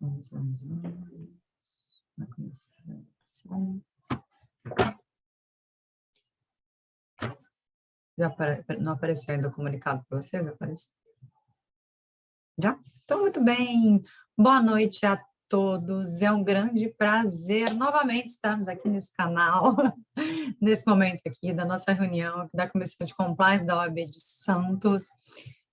Vamos. Vai começar a gravação. Não apareceu ainda o comunicado para vocês? Apareceu? Já? Então, muito bem. Boa noite a todos. É um grande prazer novamente estarmos aqui nesse canal, nesse momento aqui da nossa reunião da Comissão de Compliance da OAB de Santos.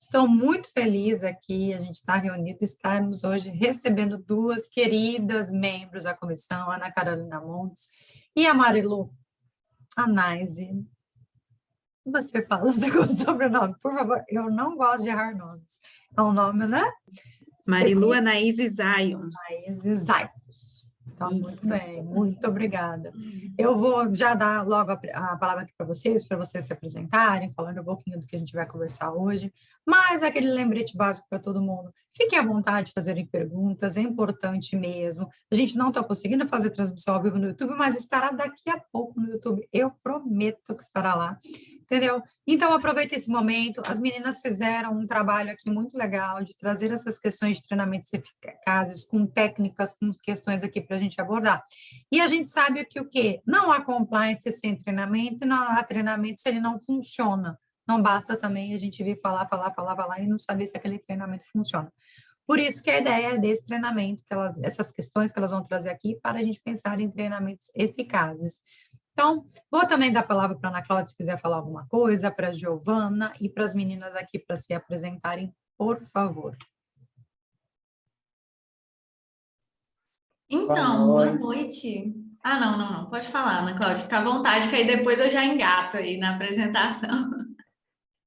Estou muito feliz aqui, a gente está reunido, estarmos hoje recebendo duas queridas membros da comissão, Ana Carolina Montes e a Marilu Anaise. Você fala o segundo sobrenome, por favor. Eu não gosto de errar nomes. É um nome, né? Marilu Anaise Zayons. Anaise Zayons. Então, muito bem, muito obrigada. Eu vou já dar logo a palavra aqui para vocês se apresentarem, falando um pouquinho do que a gente vai conversar hoje, mas aquele lembrete básico para todo mundo. Fiquem à vontade de fazerem perguntas, é importante mesmo. A gente não está conseguindo fazer transmissão ao vivo no YouTube, mas estará daqui a pouco no YouTube. Eu prometo que estará lá. Entendeu? Então, aproveita esse momento. As meninas fizeram um trabalho aqui muito legal de trazer essas questões de treinamentos eficazes, com técnicas, com questões aqui para a gente abordar. E a gente sabe que o quê? Não há compliance sem treinamento, não há treinamento se ele não funciona. Não basta também a gente vir falar e não saber se aquele treinamento funciona. Por isso que a ideia é desse treinamento, essas questões que elas vão trazer aqui, para a gente pensar em treinamentos eficazes. Então, vou também dar a palavra para a Ana Cláudia, se quiser falar alguma coisa, para a Giovana e para as meninas aqui para se apresentarem, por favor. Então, boa noite. Não. Pode falar, Ana Cláudia, fica à vontade, que aí depois eu já engato aí na apresentação.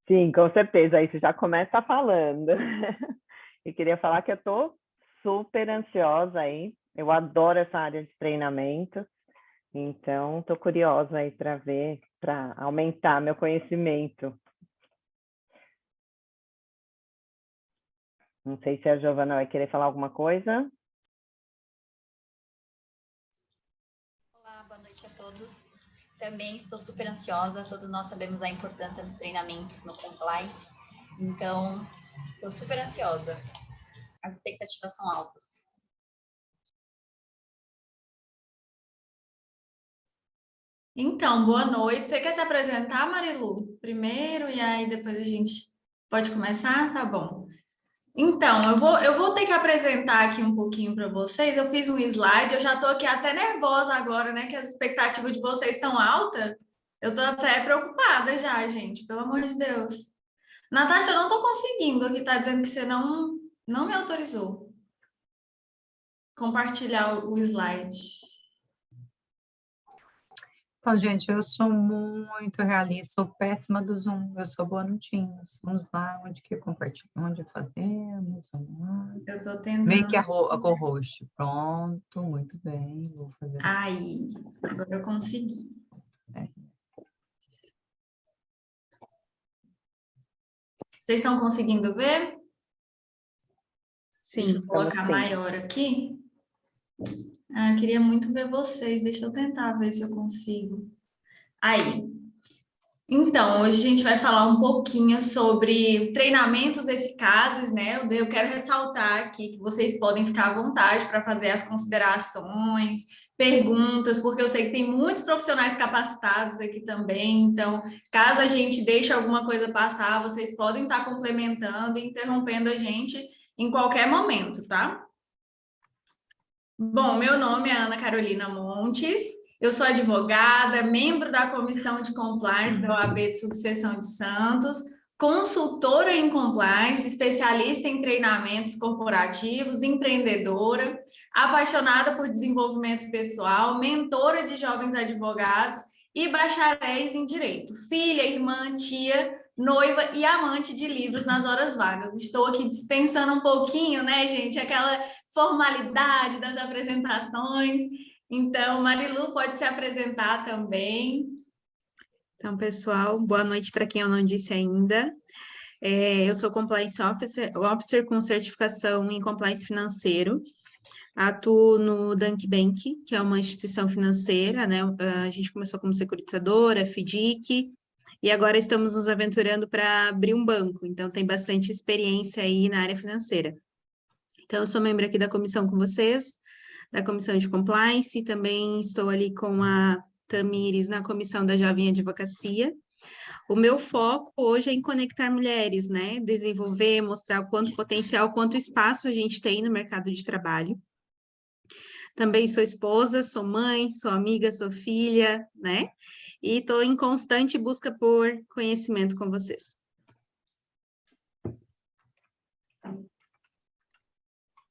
Sim, com certeza, aí você já começa falando. E queria falar que eu estou super ansiosa aí, eu adoro essa área de treinamento. Então, estou curiosa aí para ver, para aumentar meu conhecimento. Não sei se a Giovana vai querer falar alguma coisa. Olá, boa noite a todos. Também estou super ansiosa, todos nós sabemos a importância dos treinamentos no compliance. Então, estou super ansiosa. As expectativas são altas. Então, boa noite. Você quer se apresentar, Marilu? Primeiro, e aí depois a gente pode começar? Tá bom. Então, eu vou ter que apresentar aqui um pouquinho para vocês. Eu fiz um slide, eu já estou aqui até nervosa agora, né? Que as expectativas de vocês estão altas. Eu estou até preocupada já, gente, pelo amor de Deus. Natasha, eu não estou conseguindo aqui, tá dizendo que você não me autorizou compartilhar o slide. Então, gente, eu sou muito realista, sou péssima do Zoom, eu sou boa no Teams. Vamos lá, onde que compartilha, onde fazemos, vamos lá. Eu tô tentando. Meio que a co-host, pronto, muito bem, vou fazer. Aí, agora eu consegui. Vocês estão conseguindo ver? Sim. Deixa eu colocar maior aqui. Eu queria muito ver vocês. Deixa eu tentar ver se eu consigo. Aí. Então, hoje a gente vai falar um pouquinho sobre treinamentos eficazes, né? Eu quero ressaltar aqui que vocês podem ficar à vontade para fazer as considerações, perguntas, porque eu sei que tem muitos profissionais capacitados aqui também. Então, caso a gente deixe alguma coisa passar, vocês podem estar complementando e interrompendo a gente em qualquer momento, tá? Bom, meu nome é Ana Carolina Montes, eu sou advogada, membro da Comissão de Compliance da OAB de Subseção de Santos, consultora em compliance, especialista em treinamentos corporativos, empreendedora, apaixonada por desenvolvimento pessoal, mentora de jovens advogados e bacharéis em direito, filha, irmã, tia, noiva e amante de livros nas horas vagas. Estou aqui dispensando um pouquinho, né, gente, aquela formalidade das apresentações. Então, Marilu pode se apresentar também. Então, pessoal, boa noite para quem eu não disse ainda. Eu sou Compliance Officer com certificação em Compliance Financeiro. Atuo no Danke Bank, que é uma instituição financeira, né? A gente começou como securitizadora, FDIC, e agora estamos nos aventurando para abrir um banco. Então, tem bastante experiência aí na área financeira. Então, eu sou membro aqui da comissão com vocês, da comissão de compliance, e também estou ali com a Tamires na comissão da Jovem Advocacia. O meu foco hoje é em conectar mulheres, né? Desenvolver, mostrar o quanto potencial, quanto espaço a gente tem no mercado de trabalho. Também sou esposa, sou mãe, sou amiga, sou filha, né? E estou em constante busca por conhecimento com vocês.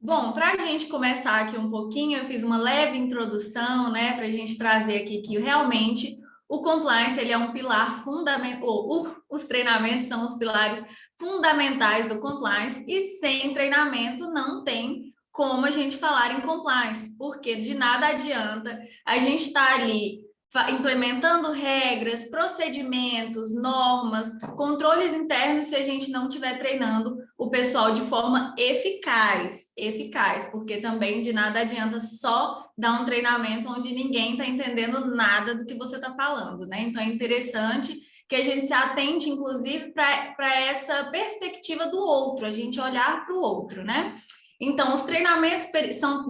Bom, para a gente começar aqui um pouquinho, eu fiz uma leve introdução, né, para a gente trazer aqui que realmente o compliance ele é um pilar fundamental, os treinamentos são os pilares fundamentais do compliance, e sem treinamento não tem como a gente falar em compliance, porque de nada adianta a gente estar ali implementando regras, procedimentos, normas, controles internos se a gente não estiver treinando o pessoal de forma eficaz, porque também de nada adianta só dar um treinamento onde ninguém está entendendo nada do que você está falando, né? Então é interessante que a gente se atente, inclusive, para essa perspectiva do outro, a gente olhar para o outro, né? Então, os treinamentos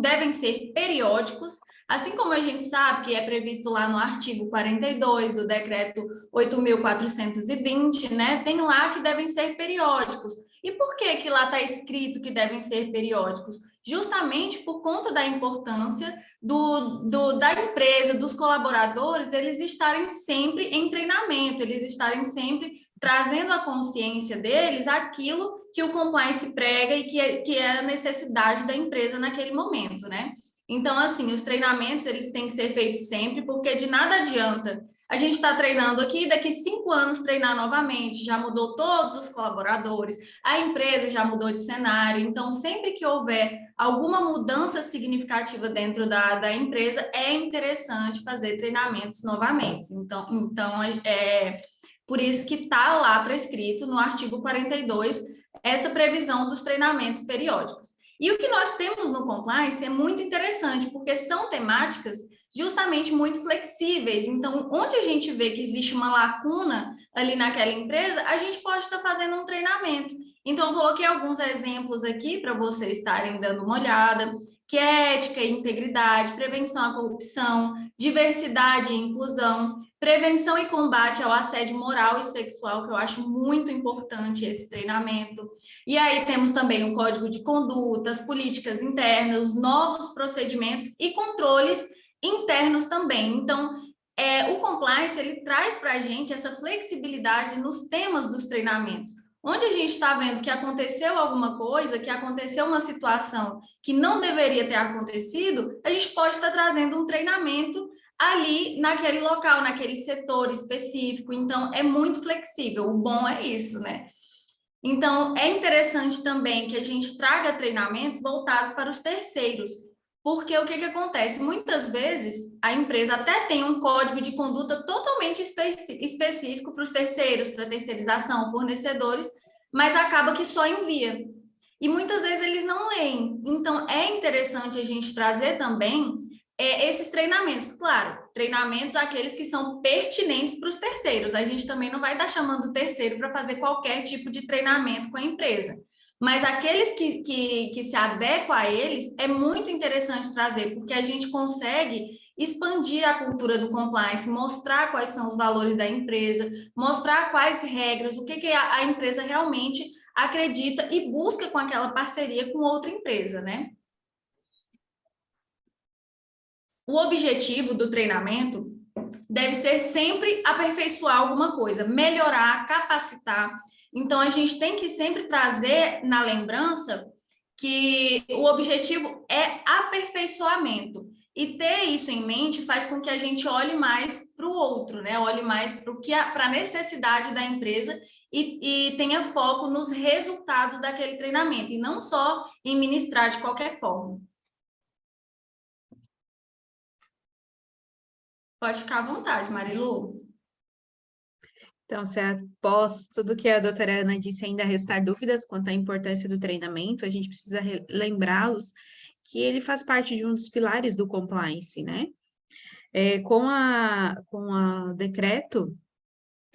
devem ser periódicos, assim como a gente sabe que é previsto lá no artigo 42 do decreto 8.420, né? Tem lá que devem ser periódicos. E por que lá está escrito que devem ser periódicos? Justamente por conta da importância da empresa, dos colaboradores, eles estarem sempre em treinamento, eles estarem sempre trazendo à consciência deles aquilo que o compliance prega e que é a necessidade da empresa naquele momento, né? Então, assim, os treinamentos, eles têm que ser feitos sempre, porque de nada adianta a gente está treinando aqui, daqui 5 anos treinar novamente, já mudou todos os colaboradores, a empresa já mudou de cenário, então sempre que houver alguma mudança significativa dentro da empresa, é interessante fazer treinamentos novamente. Então é por isso que está lá prescrito no artigo 42 essa previsão dos treinamentos periódicos. E o que nós temos no compliance é muito interessante, porque são temáticas justamente muito flexíveis. Então, onde a gente vê que existe uma lacuna ali naquela empresa, a gente pode estar fazendo um treinamento. Então, eu coloquei alguns exemplos aqui para vocês estarem dando uma olhada, que é ética e integridade, prevenção à corrupção, diversidade e inclusão, prevenção e combate ao assédio moral e sexual, que eu acho muito importante esse treinamento. E aí temos também o código de conduta, as políticas internas, os novos procedimentos e controles internos também. Então, o compliance, ele traz para a gente essa flexibilidade nos temas dos treinamentos. Onde a gente está vendo que aconteceu alguma coisa, que aconteceu uma situação que não deveria ter acontecido, a gente pode estar trazendo um treinamento ali naquele local, naquele setor específico. Então, é muito flexível. O bom é isso, né? Então, é interessante também que a gente traga treinamentos voltados para os terceiros, porque o que acontece? Muitas vezes, a empresa até tem um código de conduta totalmente específico para os terceiros, para terceirização, fornecedores, mas acaba que só envia. E muitas vezes eles não leem. Então, é interessante a gente trazer também esses treinamentos. Claro, treinamentos aqueles que são pertinentes para os terceiros. A gente também não vai estar chamando o terceiro para fazer qualquer tipo de treinamento com a empresa. Mas aqueles que se adequam a eles, é muito interessante trazer, porque a gente consegue expandir a cultura do compliance, mostrar quais são os valores da empresa, mostrar quais regras, o que a empresa realmente acredita e busca com aquela parceria com outra empresa, né? O objetivo do treinamento deve ser sempre aperfeiçoar alguma coisa, melhorar, capacitar. Então, a gente tem que sempre trazer na lembrança que o objetivo é aperfeiçoamento. E ter isso em mente faz com que a gente olhe mais para o outro, né? Olhe mais para a necessidade da empresa e tenha foco nos resultados daquele treinamento, e não só em ministrar de qualquer forma. Pode ficar à vontade, Marilu. Então, se após tudo que a doutora Ana disse ainda restar dúvidas quanto à importância do treinamento, a gente precisa lembrá-los que ele faz parte de um dos pilares do compliance, né? Com a decreto,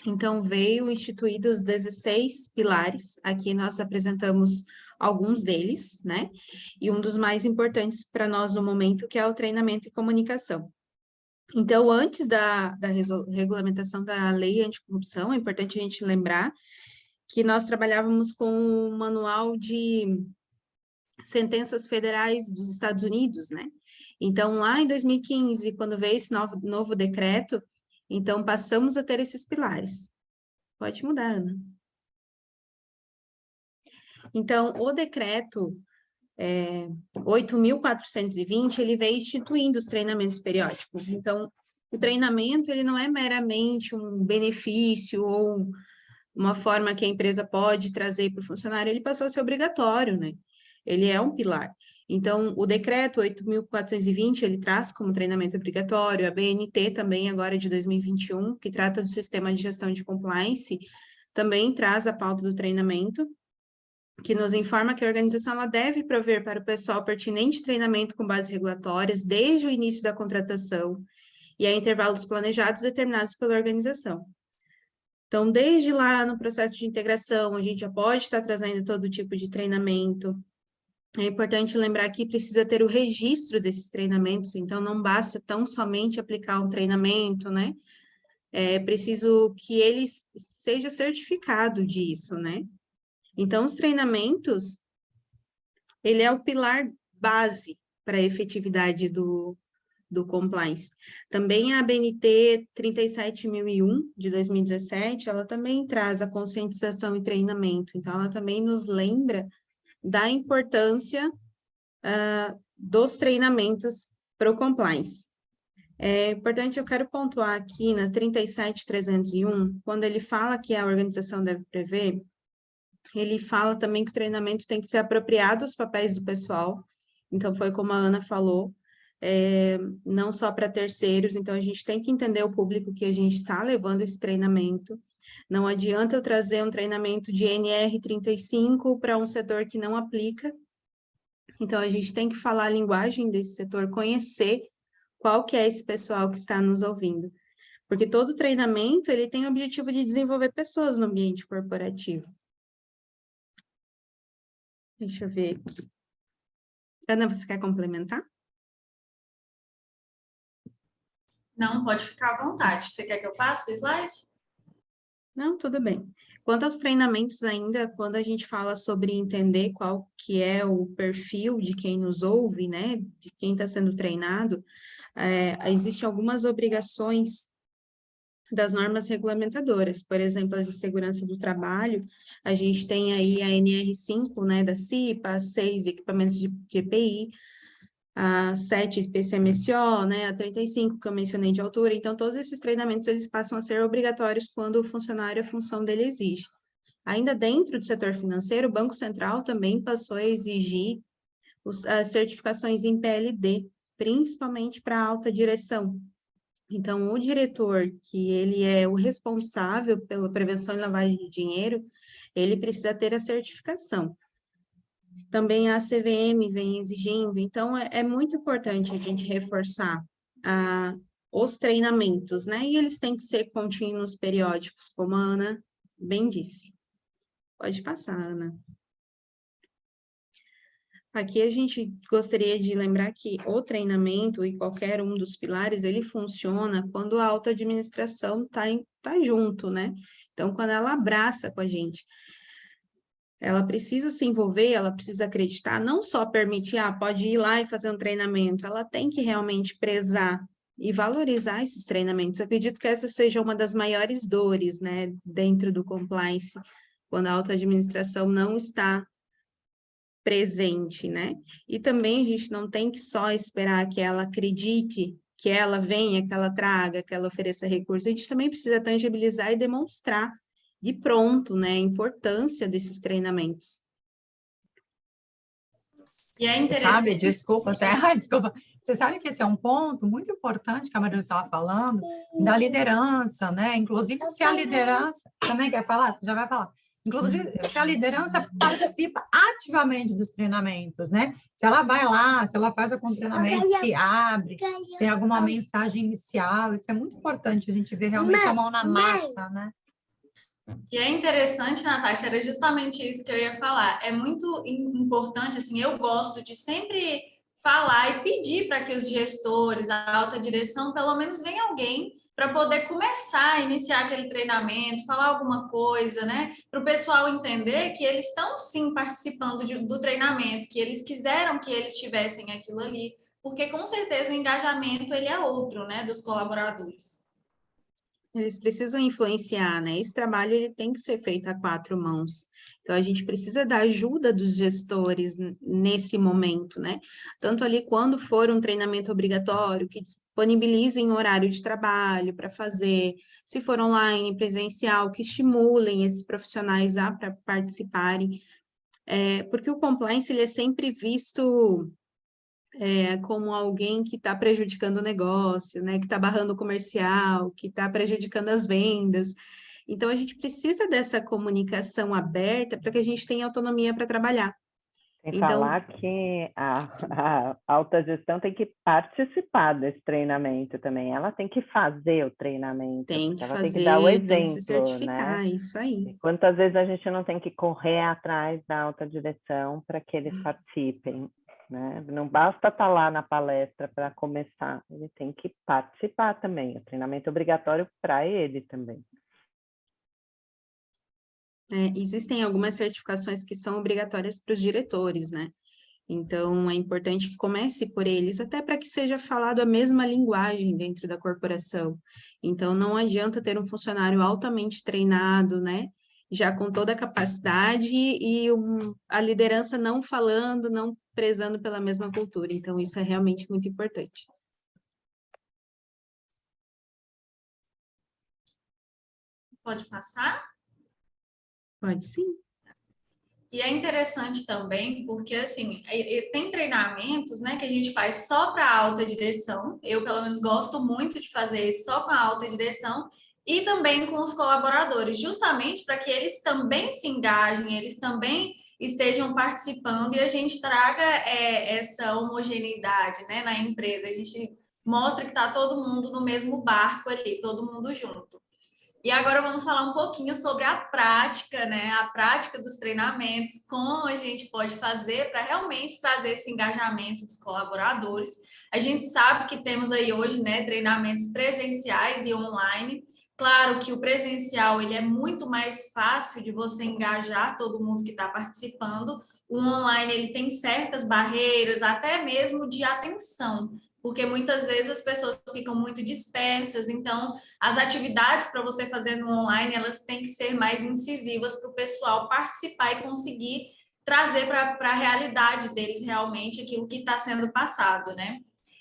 então, veio instituídos 16 pilares. Aqui nós apresentamos alguns deles, né? E um dos mais importantes para nós no momento, que é o treinamento em comunicação. Então, antes da regulamentação da lei anticorrupção, é importante a gente lembrar que nós trabalhávamos com um manual de sentenças federais dos Estados Unidos, né? Então, lá em 2015, quando veio esse novo decreto, então passamos a ter esses pilares. Pode mudar, Ana. Então, o decreto 8.420, ele veio instituindo os treinamentos periódicos. Então, o treinamento, ele não é meramente um benefício ou uma forma que a empresa pode trazer para o funcionário, ele passou a ser obrigatório, né? Ele é um pilar. Então, o decreto 8.420, ele traz como treinamento obrigatório, a BNT também, agora de 2021, que trata do sistema de gestão de compliance, também traz a pauta do treinamento, que nos informa que a organização ela deve prover para o pessoal pertinente treinamento com bases regulatórias desde o início da contratação e a intervalos planejados determinados pela organização. Então, desde lá no processo de integração, a gente já pode estar trazendo todo tipo de treinamento. É importante lembrar que precisa ter o registro desses treinamentos, então não basta tão somente aplicar um treinamento, né? É preciso que ele seja certificado disso, né? Então, os treinamentos, ele é o pilar base para a efetividade do compliance. Também a ABNT 37.001, de 2017, ela também traz a conscientização e treinamento. Então, ela também nos lembra da importância dos treinamentos para o compliance. É importante, eu quero pontuar aqui na 37.301, quando ele fala que a organização deve prever, ele fala também que o treinamento tem que ser apropriado aos papéis do pessoal. Então, foi como a Ana falou, não só para terceiros, então a gente tem que entender o público que a gente está levando esse treinamento. Não adianta eu trazer um treinamento de NR35 para um setor que não aplica. Então, a gente tem que falar a linguagem desse setor, conhecer qual que é esse pessoal que está nos ouvindo. Porque todo treinamento, ele tem o objetivo de desenvolver pessoas no ambiente corporativo. Deixa eu ver aqui. Ana, você quer complementar? Não, pode ficar à vontade. Você quer que eu passe o slide? Não, tudo bem. Quanto aos treinamentos ainda, quando a gente fala sobre entender qual que é o perfil de quem nos ouve, né, de quem está sendo treinado, existem algumas obrigações das normas regulamentadoras, por exemplo, as de segurança do trabalho, a gente tem aí a NR5, né, da CIPA, a 6 de equipamentos de EPI, a 7 de PCMSO, né, a 35 que eu mencionei de altura, então todos esses treinamentos eles passam a ser obrigatórios quando o funcionário, a função dele exige. Ainda dentro do setor financeiro, o Banco Central também passou a exigir as certificações em PLD, principalmente para a alta direção. Então, o diretor, que ele é o responsável pela prevenção e lavagem de dinheiro, ele precisa ter a certificação. Também a CVM vem exigindo, então é muito importante a gente reforçar os treinamentos, né? E eles têm que ser contínuos, periódicos, como a Ana bem disse. Pode passar, Ana. Aqui a gente gostaria de lembrar que o treinamento e qualquer um dos pilares, ele funciona quando a alta administração tá junto, né? Então, quando ela abraça com a gente, ela precisa se envolver, ela precisa acreditar, não só permitir, pode ir lá e fazer um treinamento, ela tem que realmente prezar e valorizar esses treinamentos. Acredito que essa seja uma das maiores dores, né, dentro do compliance, quando a alta administração não está presente, né? E também a gente não tem que só esperar que ela acredite, que ela venha, que ela traga, que ela ofereça recursos. A gente também precisa tangibilizar e demonstrar de pronto, né, a importância desses treinamentos. E é interessante... Sabe, desculpa até, desculpa. Você sabe que esse é um ponto muito importante que a Marília estava falando, da liderança, né? Inclusive, se a liderança... Também quer falar? Você já vai falar. Inclusive, se a liderança participa ativamente dos treinamentos, né? Se ela vai lá, se ela faz algum treinamento, se abre, se tem alguma mensagem inicial, isso é muito importante a gente ver realmente a mão na massa, né? E é interessante, Natasha, era justamente isso que eu ia falar. É muito importante, assim, eu gosto de sempre falar e pedir para que os gestores, a alta direção, pelo menos venha alguém para poder começar a iniciar aquele treinamento, falar alguma coisa, né? Para o pessoal entender que eles estão sim participando do treinamento, que eles quiseram que eles tivessem aquilo ali, porque com certeza o engajamento ele é outro, né, dos colaboradores. Eles precisam influenciar, né? Esse trabalho ele tem que ser feito a quatro mãos. Então, a gente precisa da ajuda dos gestores nesse momento, né? Tanto ali quando for um treinamento obrigatório, que disponibilizem horário de trabalho para fazer, se for online, presencial, que estimulem esses profissionais a participarem. Porque o compliance ele é sempre visto como alguém que está prejudicando o negócio, né? Que está barrando o comercial, que está prejudicando as vendas. Então, a gente precisa dessa comunicação aberta para que a gente tenha autonomia para trabalhar. Sem Então, falar que a alta gestão tem que participar desse treinamento também. Ela tem que fazer o treinamento, tem porque que ela tem que dar o fazer, tem que se exemplo, né? certificar, isso aí. E quantas vezes a gente não tem que correr atrás da alta direção para que eles participem, né? Não basta estar lá na palestra para começar, ele tem que participar também. O treinamento é obrigatório para ele também. Existem algumas certificações que são obrigatórias para os diretores, né? Então, é importante que comece por eles, até para que seja falado a mesma linguagem dentro da corporação. Então, não adianta ter um funcionário altamente treinado, né? Já com toda a capacidade e a liderança não falando, não prezando pela mesma cultura. Então, isso é realmente muito importante. Pode passar? Pode sim. E é interessante também, porque assim, tem treinamentos, né, que a gente faz só para alta direção. Eu, pelo menos, gosto muito de fazer isso só com a alta direção e também com os colaboradores, justamente para que eles também se engajem, eles também estejam participando e a gente traga essa homogeneidade, né, na empresa. A gente mostra que está todo mundo no mesmo barco ali, todo mundo junto. E agora vamos falar um pouquinho sobre a prática, né? A prática dos treinamentos, como a gente pode fazer para realmente trazer esse engajamento dos colaboradores. A gente sabe que temos aí hoje, né, treinamentos presenciais e online. Claro que o presencial ele é muito mais fácil de você engajar todo mundo que está participando. O online ele tem certas barreiras, até mesmo de atenção, porque muitas vezes as pessoas ficam muito dispersas, então as atividades para você fazer no online, elas têm que ser mais incisivas para o pessoal participar e conseguir trazer para a realidade deles realmente aquilo que está sendo passado, né?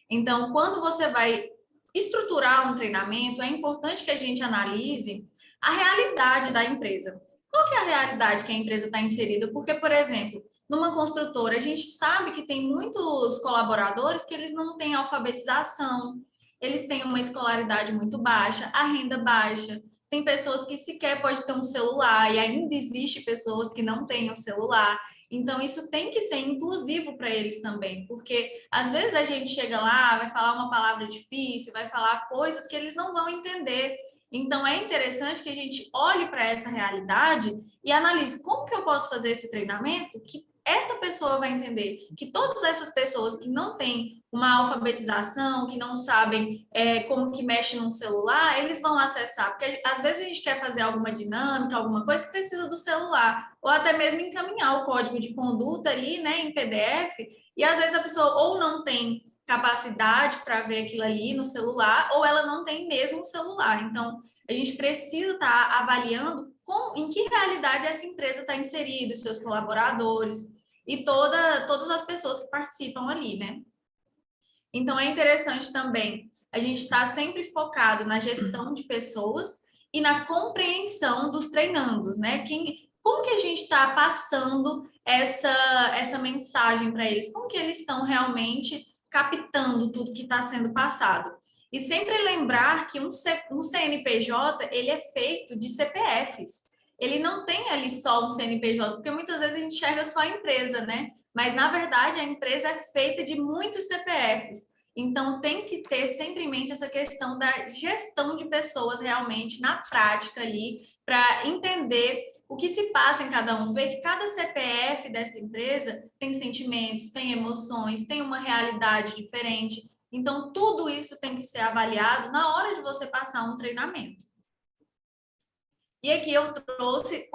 Então, quando você vai estruturar um treinamento, é importante que a gente analise a realidade da empresa. Qual que é a realidade que a empresa está inserida? Porque, por exemplo, numa construtora, a gente sabe que tem muitos colaboradores que eles não têm alfabetização, eles têm uma escolaridade muito baixa, a renda baixa. Tem pessoas que sequer pode ter um celular e ainda existe pessoas que não têm o celular. Então, isso tem que ser inclusivo para eles também, porque às vezes a gente chega lá, vai falar uma palavra difícil, vai falar coisas que eles não vão entender. Então, é interessante que a gente olhe para essa realidade e analise como que eu posso fazer esse treinamento que essa pessoa vai entender, que todas essas pessoas que não têm uma alfabetização, que não sabem como que mexe num celular, eles vão acessar, porque às vezes a gente quer fazer alguma dinâmica, alguma coisa que precisa do celular, ou até mesmo encaminhar o código de conduta ali, né, em PDF, e às vezes a pessoa ou não tem capacidade para ver aquilo ali no celular, ou ela não tem mesmo o celular. Então, a gente precisa estar avaliando em que realidade essa empresa está inserida, os seus colaboradores e todas as pessoas que participam ali, né? Então, é interessante também a gente estar sempre focado na gestão de pessoas e na compreensão dos treinandos, né? Como que a gente está passando essa mensagem para eles? Como que eles estão realmente captando tudo que está sendo passado? E sempre lembrar que um CNPJ, ele é feito de CPFs. Ele não tem ali só um CNPJ, porque muitas vezes a gente enxerga só a empresa, né? Mas, na verdade, a empresa é feita de muitos CPFs. Então, tem que ter sempre em mente essa questão da gestão de pessoas realmente na prática ali, para entender o que se passa em cada um, ver que cada CPF dessa empresa tem sentimentos, tem emoções, tem uma realidade diferente. Então, tudo isso tem que ser avaliado na hora de você passar um treinamento. E aqui eu trouxe,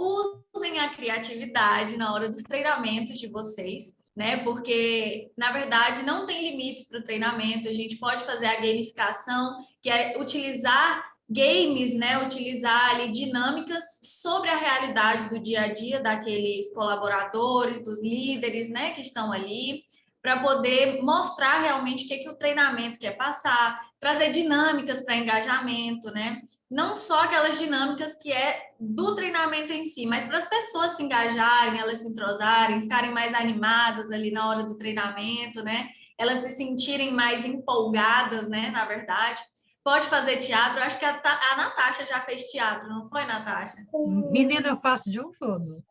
usem a criatividade na hora dos treinamentos de vocês, né? Porque, na verdade, não tem limites para o treinamento. A gente pode fazer a gamificação, que é utilizar games, né? Utilizar ali dinâmicas sobre a realidade do dia a dia daqueles colaboradores, dos líderes, né? Que estão ali, para poder mostrar realmente o que o treinamento quer passar, trazer dinâmicas para engajamento, né? Não só aquelas dinâmicas que é do treinamento em si, mas para as pessoas se engajarem, elas se entrosarem, ficarem mais animadas ali na hora do treinamento, né? Elas se sentirem mais empolgadas, né? Na verdade. Pode fazer teatro. Eu acho que a Natasha já fez teatro, não foi, Natasha? Menina, eu faço de um todo.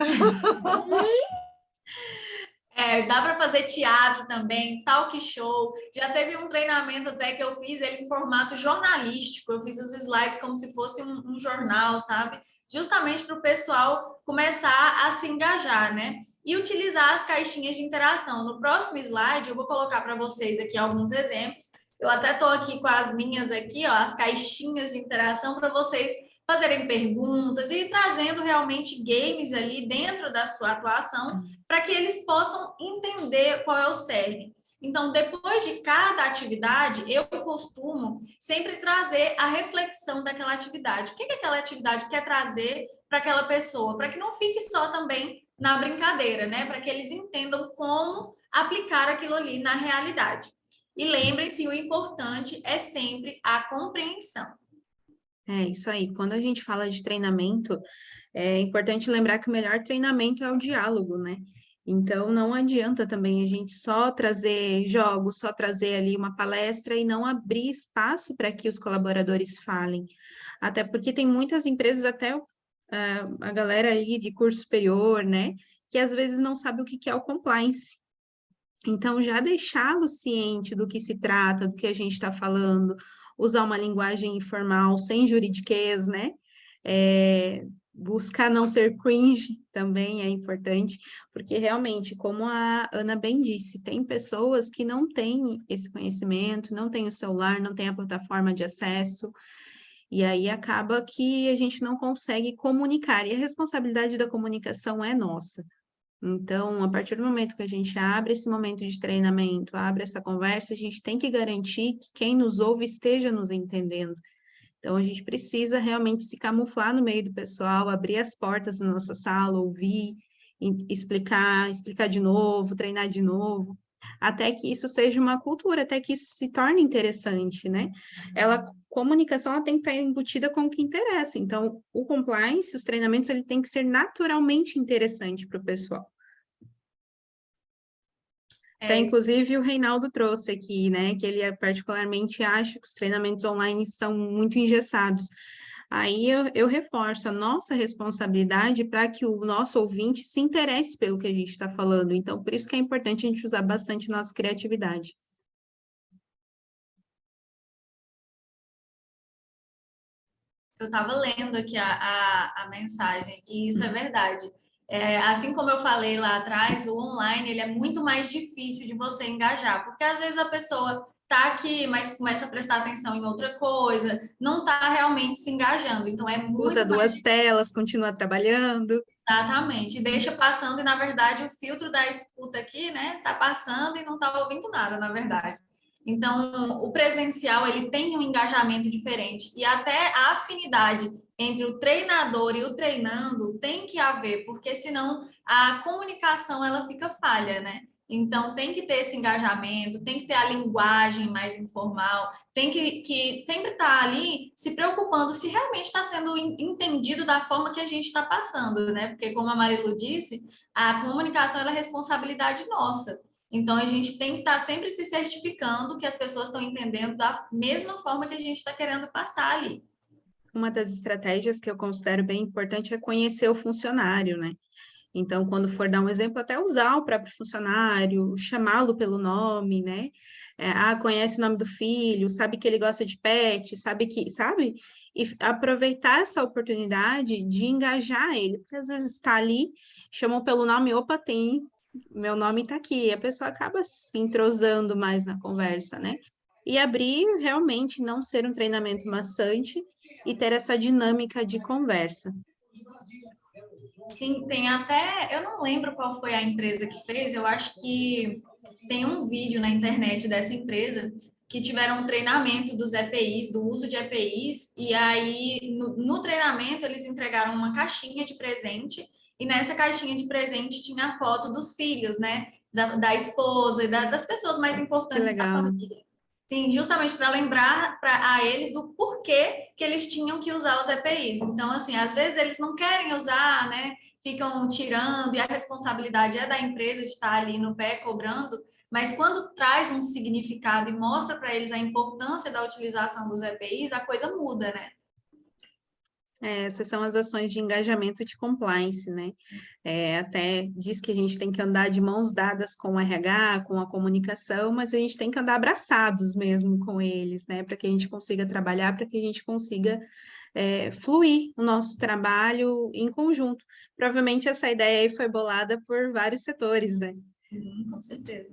Dá para fazer teatro também, talk show. Já teve um treinamento até que eu fiz ele em formato jornalístico. Eu fiz os slides como se fosse um jornal, sabe? Justamente para o pessoal começar a se engajar, né? E utilizar as caixinhas de interação. No próximo slide, eu vou colocar para vocês aqui alguns exemplos. Eu até estou aqui com as minhas aqui, ó, as caixinhas de interação para vocês fazerem perguntas e trazendo realmente games ali dentro da sua atuação para que eles possam entender qual é o cerne. Então, depois de cada atividade, eu costumo sempre trazer a reflexão daquela atividade. O que aquela atividade quer trazer para aquela pessoa? Para que não fique só também na brincadeira, né? Para que eles entendam como aplicar aquilo ali na realidade. E lembrem-se, o importante é sempre a compreensão. É isso aí. Quando a gente fala de treinamento, é importante lembrar que o melhor treinamento é o diálogo, né? Então, não adianta também a gente só trazer jogos, só trazer ali uma palestra e não abrir espaço para que os colaboradores falem. Até porque tem muitas empresas, até a galera aí de curso superior, né? Que às vezes não sabe o que é o compliance. Então, já deixá-lo ciente do que se trata, do que a gente está falando, usar uma linguagem informal, sem juridiquês, né? Buscar não ser cringe também é importante, porque realmente, como a Ana bem disse, tem pessoas que não têm esse conhecimento, não têm o celular, não têm a plataforma de acesso, e aí acaba que a gente não consegue comunicar, e a responsabilidade da comunicação é nossa. Então, a partir do momento que a gente abre esse momento de treinamento, abre essa conversa, a gente tem que garantir que quem nos ouve esteja nos entendendo. Então, a gente precisa realmente se camuflar no meio do pessoal, abrir as portas da nossa sala, ouvir, explicar de novo, treinar de novo, até que isso seja uma cultura, até que isso se torne interessante, né? Comunicação ela tem que estar embutida com o que interessa. Então, o compliance, os treinamentos, ele tem que ser naturalmente interessante para o pessoal. Até, inclusive, o Reinaldo trouxe aqui, né, que ele particularmente acha que os treinamentos online são muito engessados. Aí eu reforço a nossa responsabilidade para que o nosso ouvinte se interesse pelo que a gente está falando. Então, por isso que é importante a gente usar bastante nossa criatividade. Eu estava lendo aqui a mensagem, e isso é verdade. Assim como eu falei lá atrás, o online ele é muito mais difícil de você engajar, porque às vezes a pessoa está aqui, mas começa a prestar atenção em outra coisa, não está realmente se engajando. Então é muito Usa duas telas, continua trabalhando. Exatamente, e deixa passando, e na verdade o filtro da escuta aqui, né, tá passando e não tá ouvindo nada, na verdade. Então, o presencial, ele tem um engajamento diferente, e até a afinidade entre o treinador e o treinando tem que haver, porque senão a comunicação, ela fica falha, né? Então, tem que ter esse engajamento, tem que ter a linguagem mais informal, tem que sempre estar ali se preocupando se realmente está sendo entendido da forma que a gente está passando, né? Porque, como a Marilu disse, a comunicação é responsabilidade nossa. Então, a gente tem que estar sempre se certificando que as pessoas estão entendendo da mesma forma que a gente está querendo passar ali. Uma das estratégias que eu considero bem importante é conhecer o funcionário, né? Então, quando for dar um exemplo, até usar o próprio funcionário, chamá-lo pelo nome, né? Conhece o nome do filho, sabe que ele gosta de pet, sabe? E aproveitar essa oportunidade de engajar ele, porque às vezes está ali, chamou pelo nome, opa, meu nome está aqui, e a pessoa acaba se entrosando mais na conversa, né? E abrir realmente não ser um treinamento maçante e ter essa dinâmica de conversa. Sim, tem até, eu não lembro qual foi a empresa que fez, eu acho que tem um vídeo na internet dessa empresa que tiveram um treinamento dos EPIs, do uso de EPIs, e aí no treinamento eles entregaram uma caixinha de presente, e nessa caixinha de presente tinha a foto dos filhos, né? Da esposa e das pessoas mais importantes da família. Sim, justamente para lembrar a eles do porquê que eles tinham que usar os EPIs. Então, assim, às vezes eles não querem usar, né? Ficam tirando, e a responsabilidade é da empresa de estar ali no pé cobrando, mas quando traz um significado e mostra para eles a importância da utilização dos EPIs, a coisa muda, né? Essas são as ações de engajamento de compliance, né? Até diz que a gente tem que andar de mãos dadas com o RH, com a comunicação, mas a gente tem que andar abraçados mesmo com eles, né? Para que a gente consiga trabalhar, para que a gente consiga fluir o nosso trabalho em conjunto. Provavelmente essa ideia aí foi bolada por vários setores, né? Com certeza.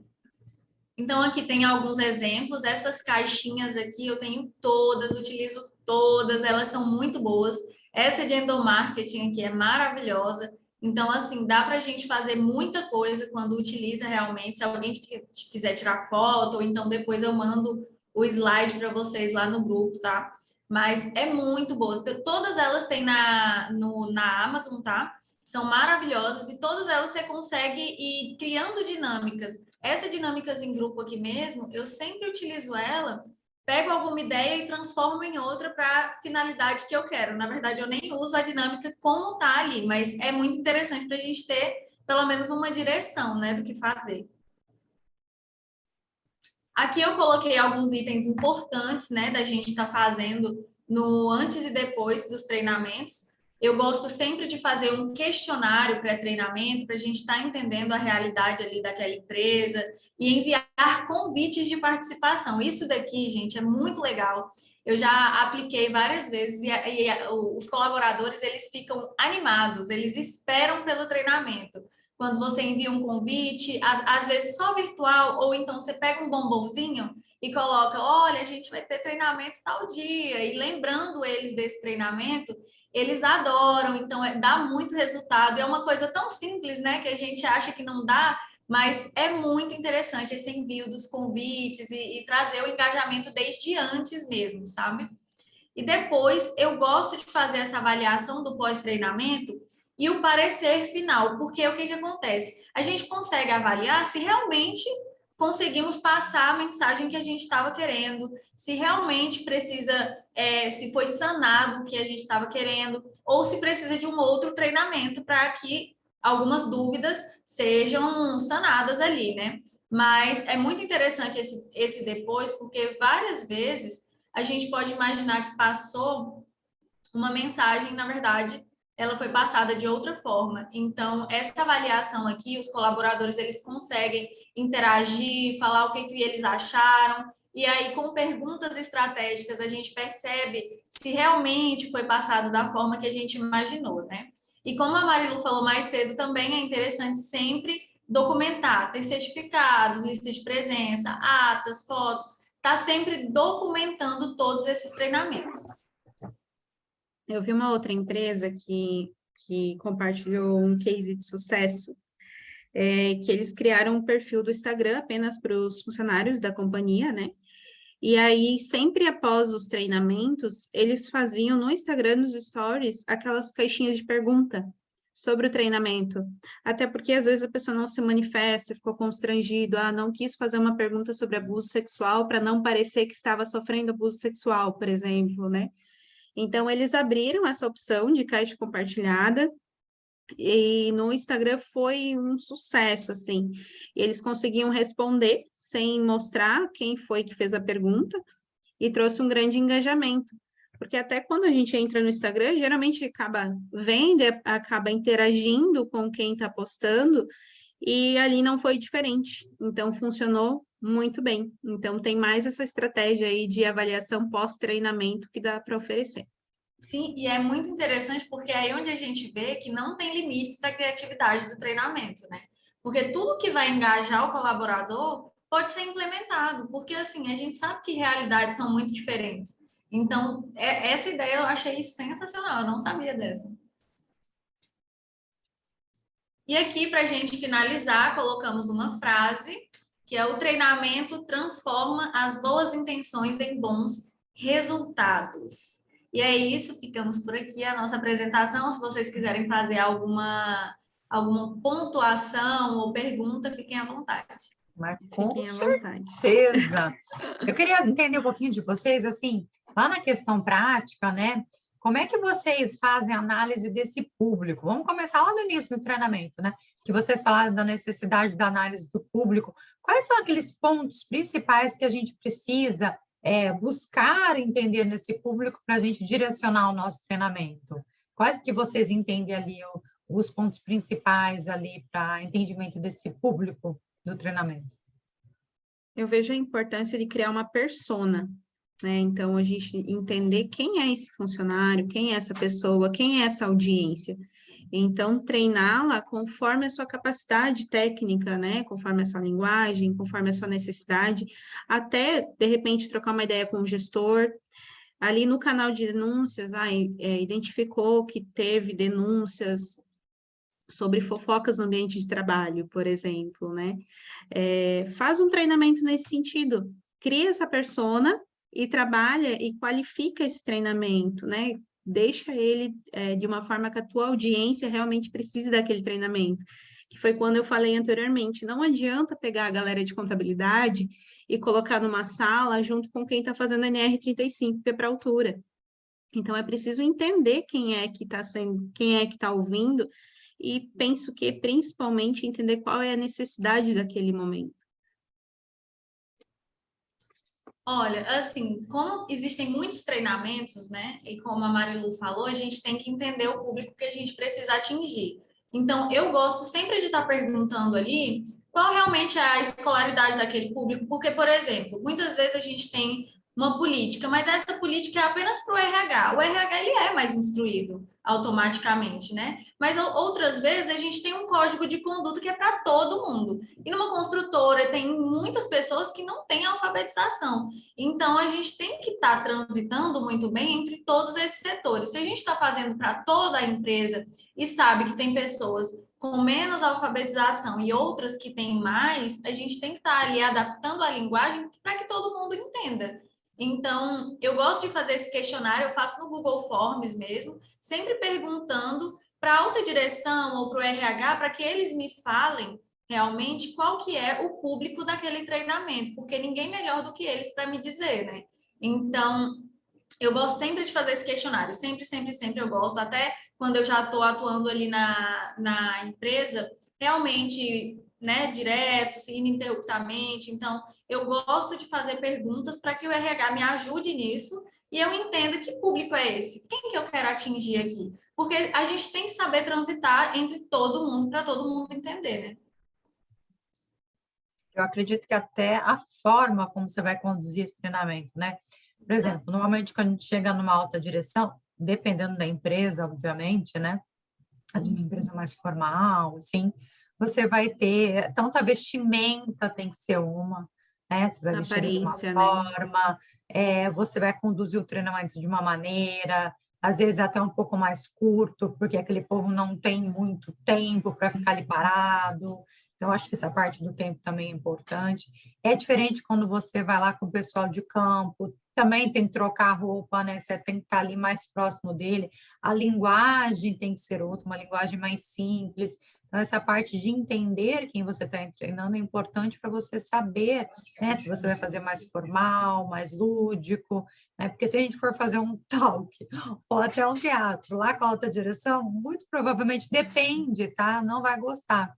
Então, aqui tem alguns exemplos. Essas caixinhas aqui eu tenho todas, utilizo todas, elas são muito boas. Essa de endomarketing aqui é maravilhosa. Então, assim, dá para a gente fazer muita coisa quando utiliza realmente. Se alguém quiser tirar foto, ou então depois eu mando o slide para vocês lá no grupo, tá? Mas é muito boa. Todas elas têm na Amazon, tá? São maravilhosas e todas elas você consegue ir criando dinâmicas. Essa dinâmicas em grupo aqui mesmo, eu sempre utilizo ela, pego alguma ideia e transformo em outra para a finalidade que eu quero. Na verdade, eu nem uso a dinâmica como está ali, mas é muito interessante para a gente ter pelo menos uma direção, né, do que fazer. Aqui eu coloquei alguns itens importantes, né, da gente estar fazendo no antes e depois dos treinamentos. Eu gosto sempre de fazer um questionário pré-treinamento para a gente estar entendendo a realidade ali daquela empresa e enviar convites de participação. Isso daqui, gente, é muito legal. Eu já apliquei várias vezes e os colaboradores, eles ficam animados, eles esperam pelo treinamento. Quando você envia um convite, às vezes só virtual, ou então você pega um bombonzinho e coloca, olha, a gente vai ter treinamento tal dia, e lembrando eles desse treinamento, eles adoram, então dá muito resultado. É uma coisa tão simples, né, que a gente acha que não dá, mas é muito interessante esse envio dos convites e trazer o engajamento desde antes mesmo, sabe? E depois eu gosto de fazer essa avaliação do pós-treinamento e o parecer final, porque o que acontece? A gente consegue avaliar se realmente conseguimos passar a mensagem que a gente estava querendo, se realmente precisa, se foi sanado o que a gente estava querendo, ou se precisa de um outro treinamento para que algumas dúvidas sejam sanadas ali, né? Mas é muito interessante esse depois, porque várias vezes a gente pode imaginar que passou uma mensagem, na verdade, ela foi passada de outra forma. Então, essa avaliação aqui, os colaboradores, eles conseguem interagir, falar o que eles acharam, e aí, com perguntas estratégicas, a gente percebe se realmente foi passado da forma que a gente imaginou, né? E como a Marilu falou mais cedo, também é interessante sempre documentar, ter certificados, lista de presença, atas, fotos, tá sempre documentando todos esses treinamentos. Eu vi uma outra empresa que compartilhou um case de sucesso, que eles criaram um perfil do Instagram apenas para os funcionários da companhia, né? E aí, sempre após os treinamentos, eles faziam no Instagram, nos stories, aquelas caixinhas de pergunta sobre o treinamento. Até porque, às vezes, a pessoa não se manifesta, ficou constrangido, não quis fazer uma pergunta sobre abuso sexual para não parecer que estava sofrendo abuso sexual, por exemplo, né? Então, eles abriram essa opção de caixa compartilhada e no Instagram foi um sucesso, assim. Eles conseguiam responder sem mostrar quem foi que fez a pergunta e trouxe um grande engajamento, Porque até quando a gente entra no Instagram, geralmente acaba vendo, acaba interagindo com quem está postando, e ali não foi diferente. Então, funcionou muito bem. Então, tem mais essa estratégia aí de avaliação pós-treinamento que dá para oferecer. Sim, e é muito interessante porque é aí onde a gente vê que não tem limites para a criatividade do treinamento, né? Porque tudo que vai engajar o colaborador pode ser implementado, porque assim, a gente sabe que realidades são muito diferentes. Então, essa ideia eu achei sensacional, eu não sabia dessa. E aqui, para a gente finalizar, colocamos uma frase, que é: o treinamento transforma as boas intenções em bons resultados. E é isso, ficamos por aqui a nossa apresentação. Se vocês quiserem fazer alguma pontuação ou pergunta, fiquem à vontade. Mas com Fiquem à vontade. certeza. Eu queria entender um pouquinho de vocês, assim, lá na questão prática, né? Como é que vocês fazem análise desse público? Vamos começar lá no início do treinamento, né? Que vocês falaram da necessidade da análise do público. Quais são aqueles pontos principais que a gente precisa buscar entender nesse público para a gente direcionar o nosso treinamento? Quais que vocês entendem ali os pontos principais ali para entendimento desse público do treinamento? Eu vejo a importância de criar uma persona, né? Então, a gente entender quem é esse funcionário, quem é essa pessoa, quem é essa audiência. Então, treiná-la conforme a sua capacidade técnica, né? Conforme a sua linguagem, conforme a sua necessidade, até, de repente, trocar uma ideia com o gestor. Ali no canal de denúncias, identificou que teve denúncias sobre fofocas no ambiente de trabalho, por exemplo, né? Faz um treinamento nesse sentido, cria essa persona e trabalha e qualifica esse treinamento, né? Deixa ele de uma forma que a tua audiência realmente precise daquele treinamento, que foi quando eu falei anteriormente. Não adianta pegar a galera de contabilidade e colocar numa sala junto com quem está fazendo NR35, que é para altura. Então, é preciso entender quem é que está ouvindo, e penso que principalmente entender qual é a necessidade daquele momento. Olha, assim, como existem muitos treinamentos, né? E como a Marilu falou, a gente tem que entender o público que a gente precisa atingir. Então, eu gosto sempre de estar perguntando ali qual realmente é a escolaridade daquele público, porque, por exemplo, muitas vezes a gente tem uma política, mas essa política é apenas para o RH. O RH, ele é mais instruído automaticamente, né? Mas outras vezes a gente tem um código de conduta que é para todo mundo. E numa construtora tem muitas pessoas que não têm alfabetização. Então, a gente tem que estar transitando muito bem entre todos esses setores. Se a gente está fazendo para toda a empresa e sabe que tem pessoas com menos alfabetização e outras que têm mais, a gente tem que estar ali adaptando a linguagem para que todo mundo entenda. Então, eu gosto de fazer esse questionário, eu faço no Google Forms mesmo, sempre perguntando para a alta direção ou para o RH, para que eles me falem realmente qual que é o público daquele treinamento, porque ninguém melhor do que eles para me dizer, né? Então, eu gosto sempre de fazer esse questionário, sempre, sempre, sempre eu gosto, até quando eu já estou atuando ali na empresa, realmente, né, direto, ininterruptamente. Então, eu gosto de fazer perguntas para que o RH me ajude nisso e eu entenda que público é esse, quem que eu quero atingir aqui, porque a gente tem que saber transitar entre todo mundo para todo mundo entender, né? Eu acredito que até a forma como você vai conduzir esse treinamento, né? Por exemplo, normalmente quando a gente chega numa alta direção, dependendo da empresa, obviamente, né? Mas uma empresa mais formal, assim, você vai ter, tanto a vestimenta tem que ser uma, né? Você vai vestir de uma Aparência, né? forma, você vai conduzir o treinamento de uma maneira, às vezes até um pouco mais curto, porque aquele povo não tem muito tempo para ficar ali parado. Então, acho que essa parte do tempo também é importante. É diferente quando você vai lá com o pessoal de campo, também tem que trocar a roupa, né? Você tem que estar ali mais próximo dele. A linguagem tem que ser outra, uma linguagem mais simples. Então, essa parte de entender quem você está treinando é importante para você saber, né? Se você vai fazer mais formal, mais lúdico, né? Porque se a gente for fazer um talk ou até um teatro lá com a alta direção, muito provavelmente depende, tá? Não vai gostar.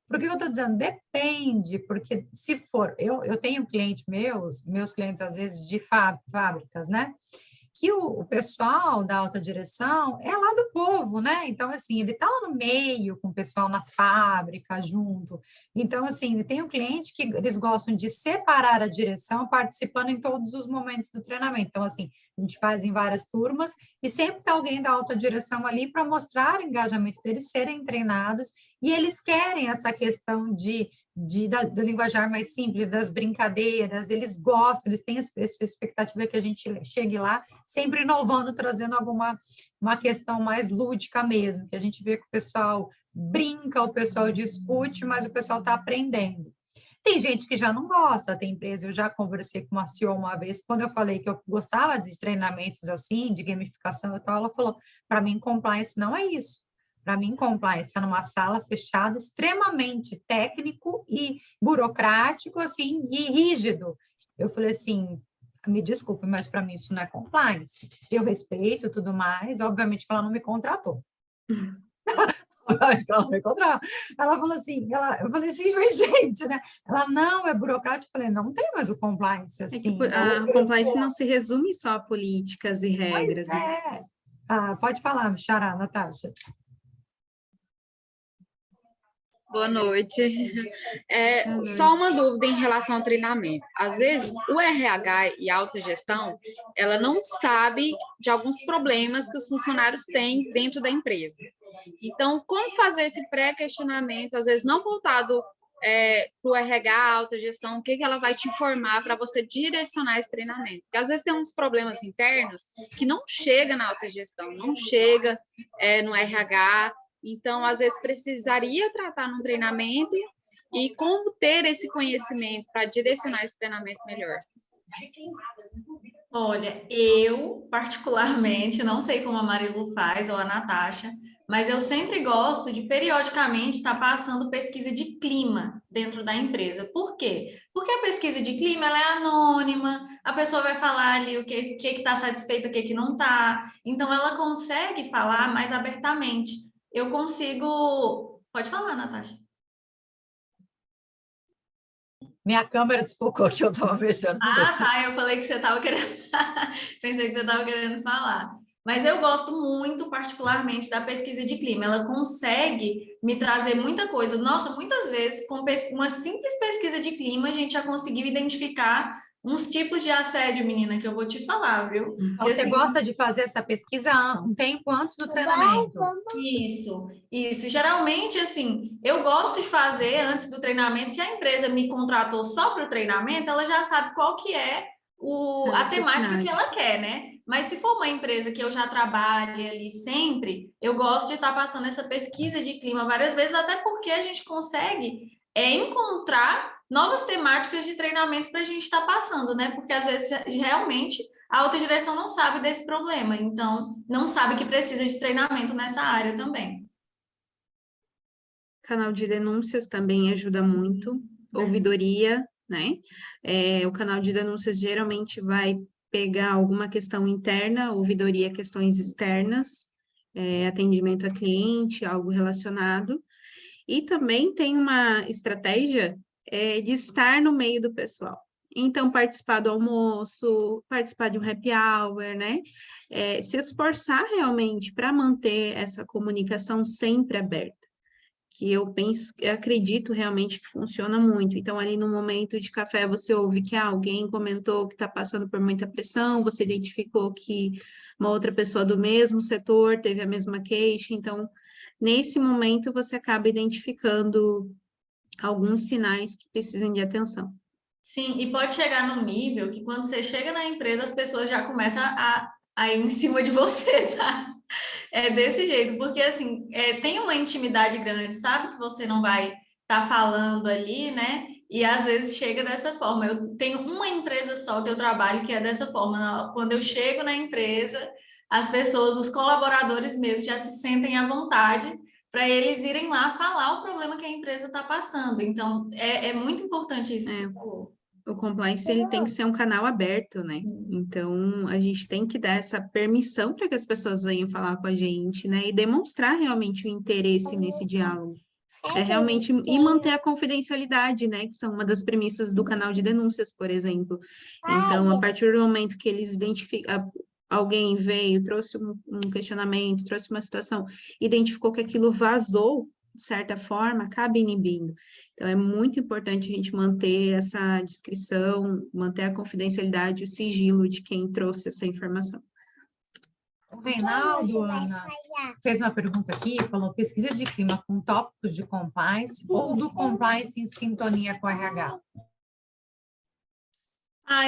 Por que eu estou dizendo? Depende, porque se for, eu tenho clientes meus clientes às vezes de fábricas, né? que o pessoal da alta direção é lá do povo, né? Então, assim, ele está lá no meio com o pessoal na fábrica, junto. Então, assim, tem um cliente que eles gostam de separar a direção participando em todos os momentos do treinamento. Então, assim, a gente faz em várias turmas e sempre tem alguém da alta direção ali para mostrar o engajamento deles, serem treinados, e eles querem essa questão do linguajar mais simples, das brincadeiras, eles gostam, eles têm essa expectativa que a gente chegue lá, sempre inovando, trazendo uma questão mais lúdica mesmo, que a gente vê que o pessoal brinca, o pessoal discute, mas o pessoal está aprendendo. Tem gente que já não gosta, tem empresa, eu já conversei com uma CEO uma vez, quando eu falei que eu gostava de treinamentos assim, de gamificação e tal, ela falou, para mim, compliance não é isso. Para mim, compliance é numa sala fechada, extremamente técnico e burocrático, assim, e rígido. Eu falei assim, me desculpe, mas para mim isso não é compliance. Eu respeito tudo mais, obviamente que ela não me contratou. Acho que ela não me contratou. Ela falou assim, eu falei assim, mas gente, né? Ela, não, é burocrático. Eu falei, não tem mais o compliance, assim. É que a compliance não se resume só a políticas e regras, Pois né? é. Ah, pode falar, Xará, Natasha. Boa noite. Boa noite. Só uma dúvida em relação ao treinamento. Às vezes, o RH e a autogestão, ela não sabe de alguns problemas que os funcionários têm dentro da empresa. Então, como fazer esse pré-questionamento, às vezes não voltado para o RH, a autogestão, o que ela vai te informar para você direcionar esse treinamento? Porque às vezes tem uns problemas internos que não chega na autogestão, não chega no RH. Então, às vezes, precisaria tratar num treinamento e como ter esse conhecimento para direcionar esse treinamento melhor. Olha, eu particularmente, não sei como a Marilu faz ou a Natasha, mas eu sempre gosto de periodicamente estar passando pesquisa de clima dentro da empresa. Por quê? Porque a pesquisa de clima ela é anônima, a pessoa vai falar ali o que está satisfeita, o que não está, então ela consegue falar mais abertamente. Eu consigo. Pode falar, Natasha. Minha câmera desfocou que eu estava mexendo. Tá. Eu falei que você estava querendo. Pensei que você estava querendo falar. Mas eu gosto muito, particularmente, da pesquisa de clima. Ela consegue me trazer muita coisa. Nossa, muitas vezes, com uma simples pesquisa de clima, a gente já conseguiu identificar uns tipos de assédio, menina, que eu vou te falar, viu? Então, Porque, você assim, gosta de fazer essa pesquisa um tempo antes do treinamento? Isso. Geralmente, assim, eu gosto de fazer antes do treinamento. Se a empresa me contratou só para o treinamento, ela já sabe qual que é a temática que ela quer, né? Mas se for uma empresa que eu já trabalhe ali sempre, eu gosto de estar passando essa pesquisa de clima várias vezes, até porque a gente consegue encontrar novas temáticas de treinamento para a gente estar passando, né? Porque às vezes realmente a alta direção não sabe desse problema, então não sabe que precisa de treinamento nessa área também. Canal de denúncias também ajuda muito, ouvidoria, né? O canal de denúncias geralmente vai pegar alguma questão interna, ouvidoria, questões externas, atendimento a cliente, algo relacionado. E também tem uma estratégia de estar no meio do pessoal. Então, participar do almoço, participar de um happy hour, né? Se esforçar realmente para manter essa comunicação sempre aberta, que eu acredito realmente que funciona muito. Então, ali no momento de café, você ouve que alguém comentou que está passando por muita pressão, você identificou que uma outra pessoa do mesmo setor teve a mesma queixa, então, nesse momento, você acaba identificando alguns sinais que precisam de atenção. Sim, e pode chegar no nível que quando você chega na empresa, as pessoas já começam a ir em cima de você, tá? É desse jeito, porque assim, tem uma intimidade grande, sabe que você não vai estar falando ali, né? E às vezes chega dessa forma. Eu tenho uma empresa só que eu trabalho que é dessa forma. Quando eu chego na empresa, as pessoas, os colaboradores mesmo, já se sentem à vontade para eles irem lá falar o problema que a empresa está passando. Então, é muito importante isso que você falou. O compliance, ele tem que ser um canal aberto, né? Então, a gente tem que dar essa permissão para que as pessoas venham falar com a gente, né? E demonstrar realmente o interesse nesse diálogo. Realmente, e manter a confidencialidade, né? Que são uma das premissas do canal de denúncias, por exemplo. Então, a partir do momento que eles identificam, alguém veio, trouxe um questionamento, trouxe uma situação, identificou que aquilo vazou, de certa forma, acaba inibindo. Então, é muito importante a gente manter essa descrição, manter a confidencialidade, o sigilo de quem trouxe essa informação. O Reinaldo, Ana, fez uma pergunta aqui, falou pesquisa de clima com tópicos de compliance ou do compliance em sintonia com o RH?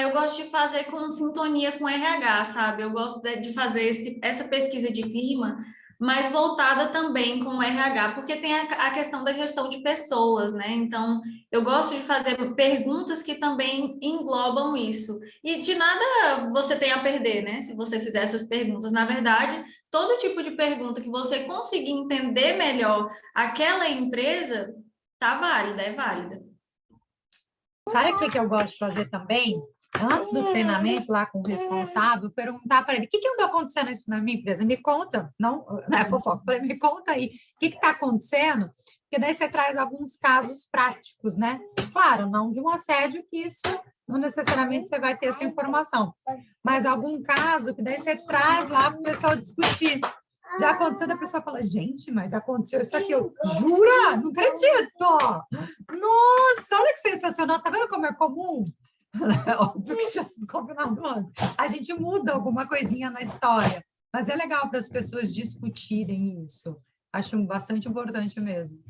Eu gosto de fazer com sintonia com RH, sabe? Eu gosto de fazer essa pesquisa de clima, mas voltada também com o RH, porque tem a questão da gestão de pessoas, né? Então, eu gosto de fazer perguntas que também englobam isso. E de nada você tem a perder, né? Se você fizer essas perguntas. Na verdade, todo tipo de pergunta que você conseguir entender melhor aquela empresa, tá válida, é válida. Sabe o que eu gosto de fazer também? Antes do treinamento lá com o responsável, perguntar para ele, o que andou acontecendo isso na minha empresa? Me conta, não é fofoca, falei, me conta aí, o que está acontecendo? Porque daí você traz alguns casos práticos, né? Claro, não de um assédio, que isso não necessariamente você vai ter essa informação, mas algum caso que daí você traz lá para o pessoal discutir. Já aconteceu da pessoa falar, gente, mas aconteceu isso aqui, eu jura? Não acredito! Nossa, olha que sensacional, tá vendo como é comum? Óbvio que tinha sido combinado antes. A gente muda alguma coisinha na história, mas é legal para as pessoas discutirem isso. Acho bastante importante mesmo.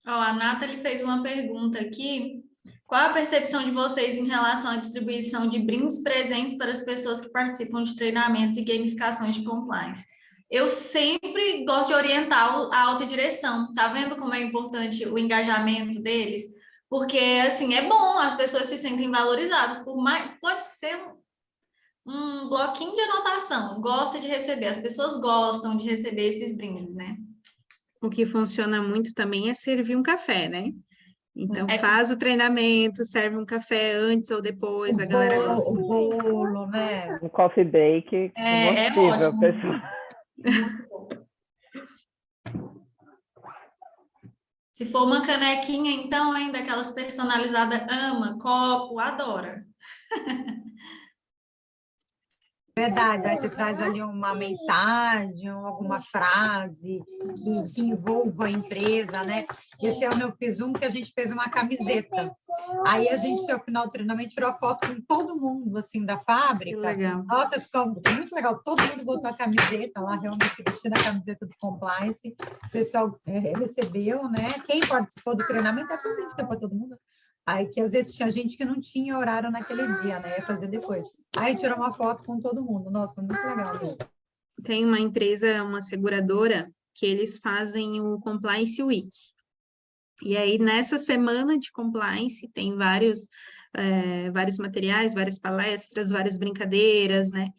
A Nathalie fez uma pergunta aqui. Qual a percepção de vocês em relação à distribuição de brindes presentes para as pessoas que participam de treinamentos e gamificações de compliance? Eu sempre gosto de orientar a alta direção. Tá vendo como é importante o engajamento deles? Porque, assim, é bom, as pessoas se sentem valorizadas, por mais, pode ser um bloquinho de anotação, gosta de receber, as pessoas gostam de receber esses brindes, né? O que funciona muito também é servir um café, né? Então, faz o treinamento, serve um café antes ou depois, a galera gosta. O bolo, né? Um coffee break combustível, ótimo. pessoal. Muito bom. Se for uma canequinha, então, ainda aquelas personalizadas, ama, copo, adora. Verdade, aí você traz ali uma mensagem, alguma frase que envolva a empresa, né? Esse ano eu fiz um que a gente fez uma camiseta. Aí a gente, ao final do treinamento, tirou foto com todo mundo, assim, da fábrica. Que legal. Nossa, ficou muito legal. Todo mundo botou a camiseta lá, realmente vestindo a camiseta do compliance. O pessoal recebeu, né? Quem participou do treinamento, depois a gente deu para todo mundo. Aí que às vezes tinha gente que não tinha horário naquele dia, né? Ia fazer depois. Aí tirou uma foto com todo mundo. Nossa, muito legal mesmo. Tem uma empresa, uma seguradora, que eles fazem o Compliance Week. E aí, nessa semana de compliance, tem vários materiais, várias palestras, várias brincadeiras, né?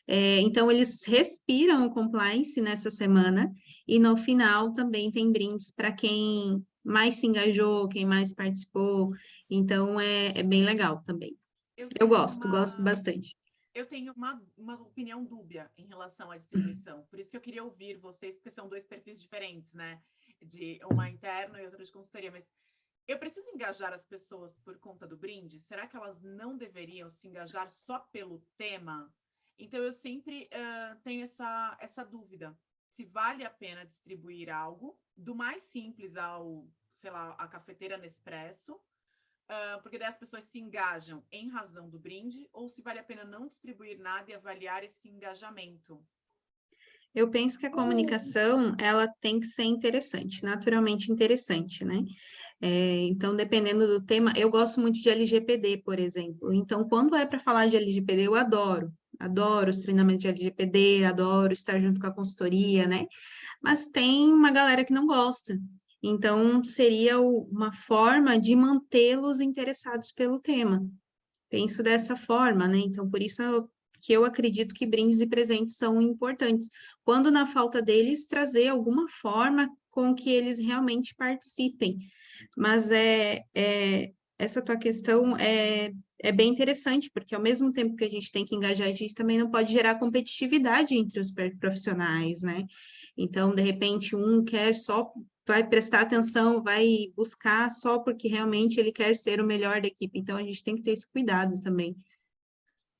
Então, eles respiram o compliance nessa semana e no final também tem brindes para quem mais se engajou, quem mais participou. Então, é bem legal também. Eu gosto bastante. Eu tenho uma opinião dúbia em relação à distribuição. Por isso que eu queria ouvir vocês, porque são dois perfis diferentes, né? De uma interna e outra de consultoria. Mas eu preciso engajar as pessoas por conta do brinde? Será que elas não deveriam se engajar só pelo tema? Então, eu sempre tenho essa dúvida. Se vale a pena distribuir algo, do mais simples ao, sei lá, a cafeteira Nespresso, porque daí as pessoas se engajam em razão do brinde, ou se vale a pena não distribuir nada e avaliar esse engajamento. Eu penso que a comunicação, ela tem que ser interessante, naturalmente interessante, né? Então, dependendo do tema, eu gosto muito de LGPD, por exemplo. Então, quando é para falar de LGPD, eu adoro os treinamentos de LGPD, adoro estar junto com a consultoria, né? Mas tem uma galera que não gosta. Então, seria uma forma de mantê-los interessados pelo tema. Penso dessa forma, né? Então, por isso que eu acredito que brindes e presentes são importantes. Quando, na falta deles, trazer alguma forma com que eles realmente participem. Mas essa tua questão é bem interessante, porque ao mesmo tempo que a gente tem que engajar, a gente também não pode gerar competitividade entre os profissionais, né? Então, de repente, um vai prestar atenção, vai buscar só porque realmente ele quer ser o melhor da equipe. Então, a gente tem que ter esse cuidado também.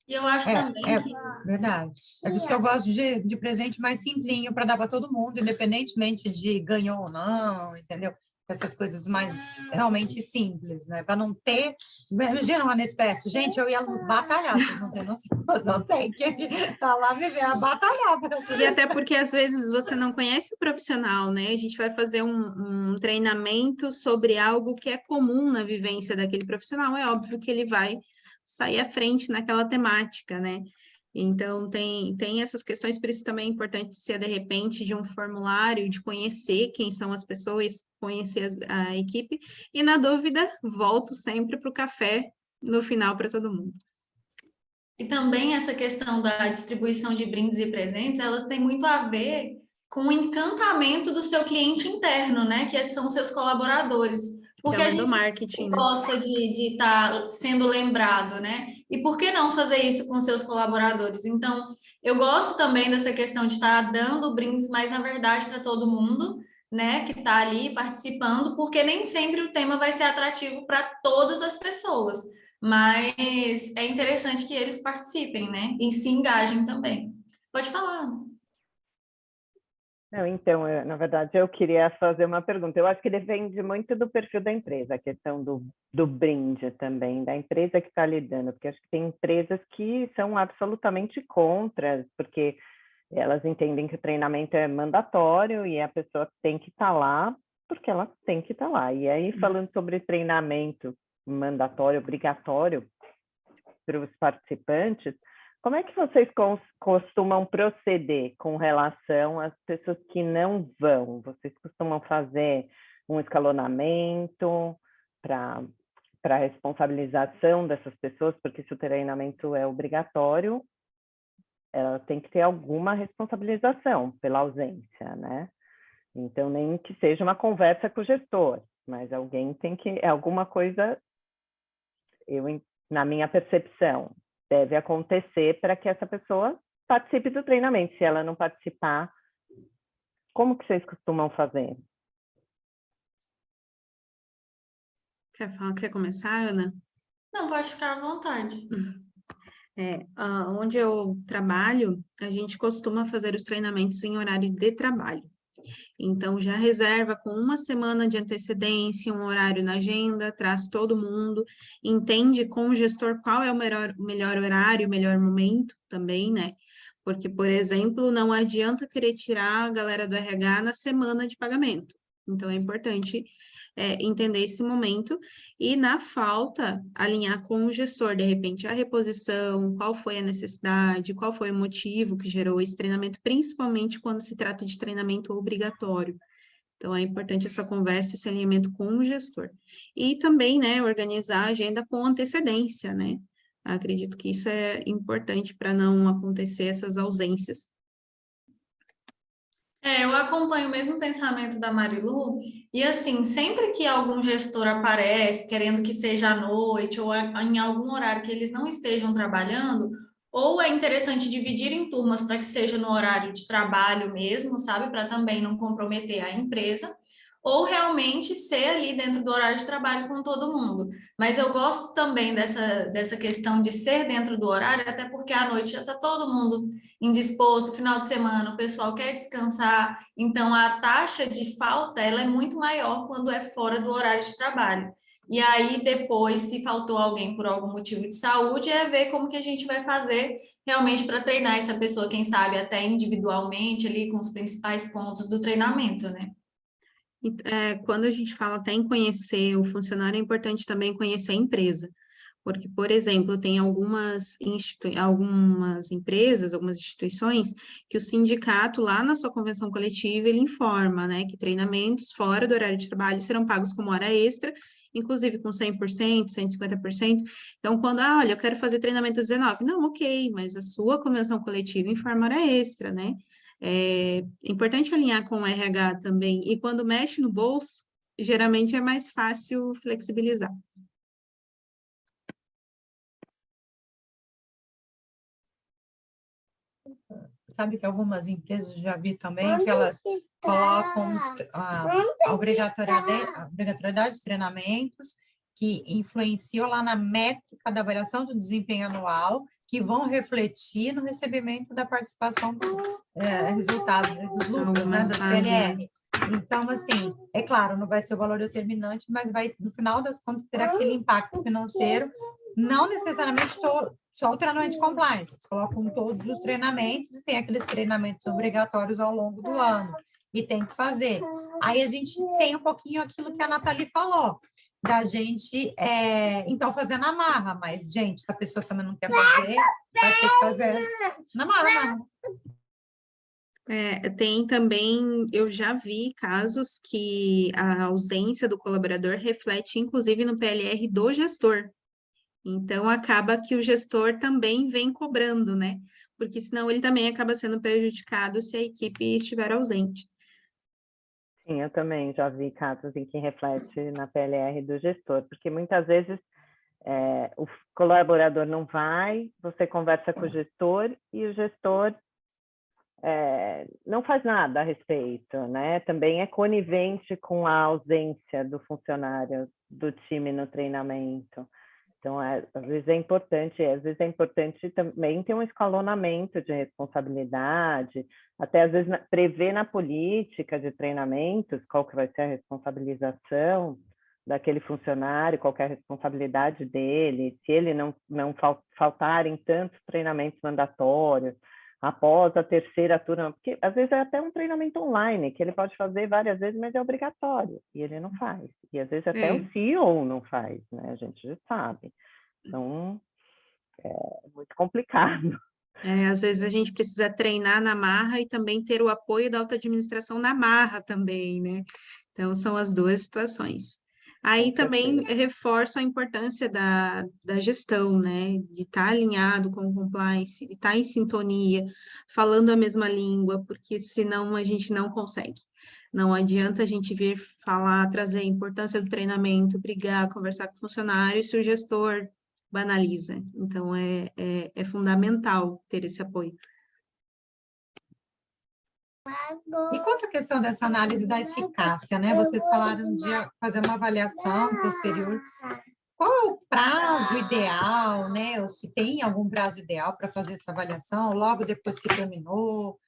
E eu acho também É que verdade. É por isso que eu gosto de presente mais simplinho para dar para todo mundo, independentemente de ganhou ou não, entendeu? Essas coisas mais realmente simples, né? Para não ter. Imagina uma Nespresso. Gente, eu ia batalhar, vocês não têm noção. Não tem que estar lá viver a batalhar para E até porque às vezes você não conhece o profissional, né? A gente vai fazer um treinamento sobre algo que é comum na vivência daquele profissional. É óbvio que ele vai sair à frente naquela temática, né? Então, tem essas questões, por isso também é importante ser, de repente, de um formulário, de conhecer quem são as pessoas, conhecer a equipe, e na dúvida, volto sempre para o café no final para todo mundo. E também essa questão da distribuição de brindes e presentes, elas têm muito a ver com o encantamento do seu cliente interno, né? Que são seus colaboradores. Porque É a o do gente marketing, né? gosta de estar sendo lembrado, né? E por que não fazer isso com seus colaboradores? Então, eu gosto também dessa questão de estar dando brindes, mas na verdade para todo mundo, né? Que está ali participando, porque nem sempre o tema vai ser atrativo para todas as pessoas. Mas é interessante que eles participem, né? E se engajem também. Pode falar. Não, então, na verdade, eu queria fazer uma pergunta. Eu acho que depende muito do perfil da empresa, a questão do brinde também, da empresa que está lidando, porque acho que tem empresas que são absolutamente contra, porque elas entendem que o treinamento é mandatório e a pessoa tem que estar lá, porque ela tem que estar lá. E aí, falando sobre treinamento mandatório, obrigatório para os participantes, como é que vocês costumam proceder com relação às pessoas que não vão? Vocês costumam fazer um escalonamento para a responsabilização dessas pessoas? Porque se o treinamento é obrigatório, ela tem que ter alguma responsabilização pela ausência, né? Então, nem que seja uma conversa com o gestor, mas alguém tem que... Alguma coisa, na minha percepção, deve acontecer para que essa pessoa participe do treinamento. Se ela não participar, como que vocês costumam fazer? Quer começar, Ana? Não, pode ficar à vontade. Onde eu trabalho, a gente costuma fazer os treinamentos em horário de trabalho. Então, já reserva com uma semana de antecedência, um horário na agenda, traz todo mundo, entende com o gestor qual é o melhor horário, o melhor momento também, né? Porque, por exemplo, não adianta querer tirar a galera do RH na semana de pagamento. Então, é importante entender esse momento e, na falta, alinhar com o gestor, de repente, a reposição, qual foi a necessidade, qual foi o motivo que gerou esse treinamento, principalmente quando se trata de treinamento obrigatório. Então, é importante essa conversa, esse alinhamento com o gestor. E também, né, organizar a agenda com antecedência, né? Acredito que isso é importante para não acontecer essas ausências. Eu acompanho o mesmo pensamento da Marilu, e assim, sempre que algum gestor aparece querendo que seja à noite ou em algum horário que eles não estejam trabalhando, ou é interessante dividir em turmas para que seja no horário de trabalho mesmo, sabe, para também não comprometer a empresa, ou realmente ser ali dentro do horário de trabalho com todo mundo. Mas eu gosto também dessa questão de ser dentro do horário, até porque à noite já está todo mundo indisposto, final de semana, o pessoal quer descansar, então a taxa de falta ela é muito maior quando é fora do horário de trabalho. E aí, depois, se faltou alguém por algum motivo de saúde, é ver como que a gente vai fazer realmente para treinar essa pessoa, quem sabe até individualmente, ali com os principais pontos do treinamento, né? Quando a gente fala até em conhecer o funcionário, é importante também conhecer a empresa. Porque, por exemplo, tem algumas empresas, algumas instituições, que o sindicato, lá na sua convenção coletiva, ele informa, né, que treinamentos fora do horário de trabalho serão pagos como hora extra, inclusive com 100%, 150%. Então, quando, olha, eu quero fazer treinamento às 19, não, ok, mas a sua convenção coletiva informa hora extra, né? É importante alinhar com o RH também, e quando mexe no bolso, geralmente é mais fácil flexibilizar. Sabe que algumas empresas, já vi também, que elas colocam a obrigatoriedade de treinamentos que influenciam lá na métrica da avaliação do desempenho anual, que vão refletir no recebimento da participação dos resultados e dos lucros, né, das PLR. Então, assim, é claro, não vai ser o valor determinante, mas vai, no final das contas, ter aquele impacto financeiro, não necessariamente só o treinamento de compliance, eles colocam todos os treinamentos e tem aqueles treinamentos obrigatórios ao longo do ano, e tem que fazer. Aí a gente tem um pouquinho aquilo que a Nathalie falou, da gente, então, fazer na marra, mas, gente, se a pessoa também não quer fazer, vai ter que fazer na marra, não. Tem também, eu já vi casos que a ausência do colaborador reflete, inclusive, no PLR do gestor. Então, acaba que o gestor também vem cobrando, né? Porque senão ele também acaba sendo prejudicado se a equipe estiver ausente. Sim, eu também já vi casos em que reflete na PLR do gestor, porque muitas vezes o colaborador não vai, você conversa com o gestor e o gestor não faz nada a respeito, né? Também é conivente com a ausência do funcionário do time no treinamento. Então, às vezes é importante também ter um escalonamento de responsabilidade, até às vezes prever na política de treinamentos qual que vai ser a responsabilização daquele funcionário, qual que é a responsabilidade dele, se ele não faltar em tantos treinamentos mandatórios, após a terceira turma, porque às vezes é até um treinamento online, que ele pode fazer várias vezes, mas é obrigatório, e ele não faz. E às vezes até o CEO não faz, né? A gente já sabe. Então, é muito complicado. Às vezes a gente precisa treinar na marra e também ter o apoio da alta administração na marra também, né? Então, são as duas situações. Aí também reforço a importância da gestão, né? De estar alinhado com o compliance, de estar em sintonia, falando a mesma língua, porque senão a gente não consegue. Não adianta a gente vir falar, trazer a importância do treinamento, brigar, conversar com o funcionário, se o gestor banaliza. Então, é fundamental ter esse apoio. E quanto à questão dessa análise da eficácia, né? Vocês falaram de fazer uma avaliação posterior. Qual é o prazo ideal, né? Ou se tem algum prazo ideal para fazer essa avaliação, logo depois que terminou,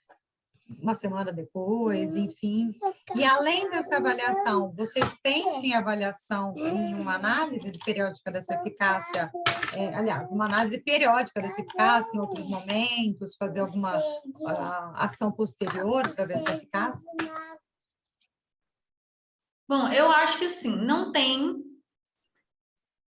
uma semana depois, enfim. E além dessa avaliação, vocês pensam em avaliação em uma análise periódica dessa eficácia, aliás, uma análise periódica dessa eficácia em outros momentos, fazer alguma ação posterior para ver essa eficácia? Bom, eu acho que assim, não tem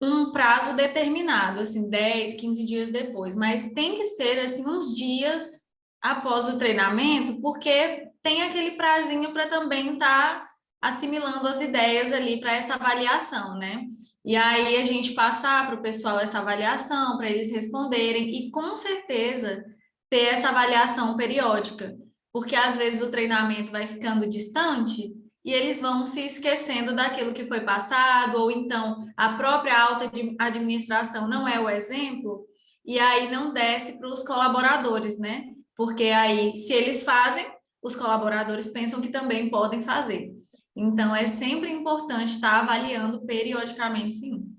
um prazo determinado, assim, 10, 15 dias depois, mas tem que ser, assim, uns dias após o treinamento, porque tem aquele prazinho para também estar assimilando as ideias ali para essa avaliação, né? E aí a gente passar para o pessoal essa avaliação, para eles responderem, e com certeza ter essa avaliação periódica, porque às vezes o treinamento vai ficando distante e eles vão se esquecendo daquilo que foi passado, ou então a própria alta administração não é o exemplo, e aí não desce para os colaboradores, né? Porque aí, se eles fazem, os colaboradores pensam que também podem fazer. Então, é sempre importante estar avaliando periodicamente, sim.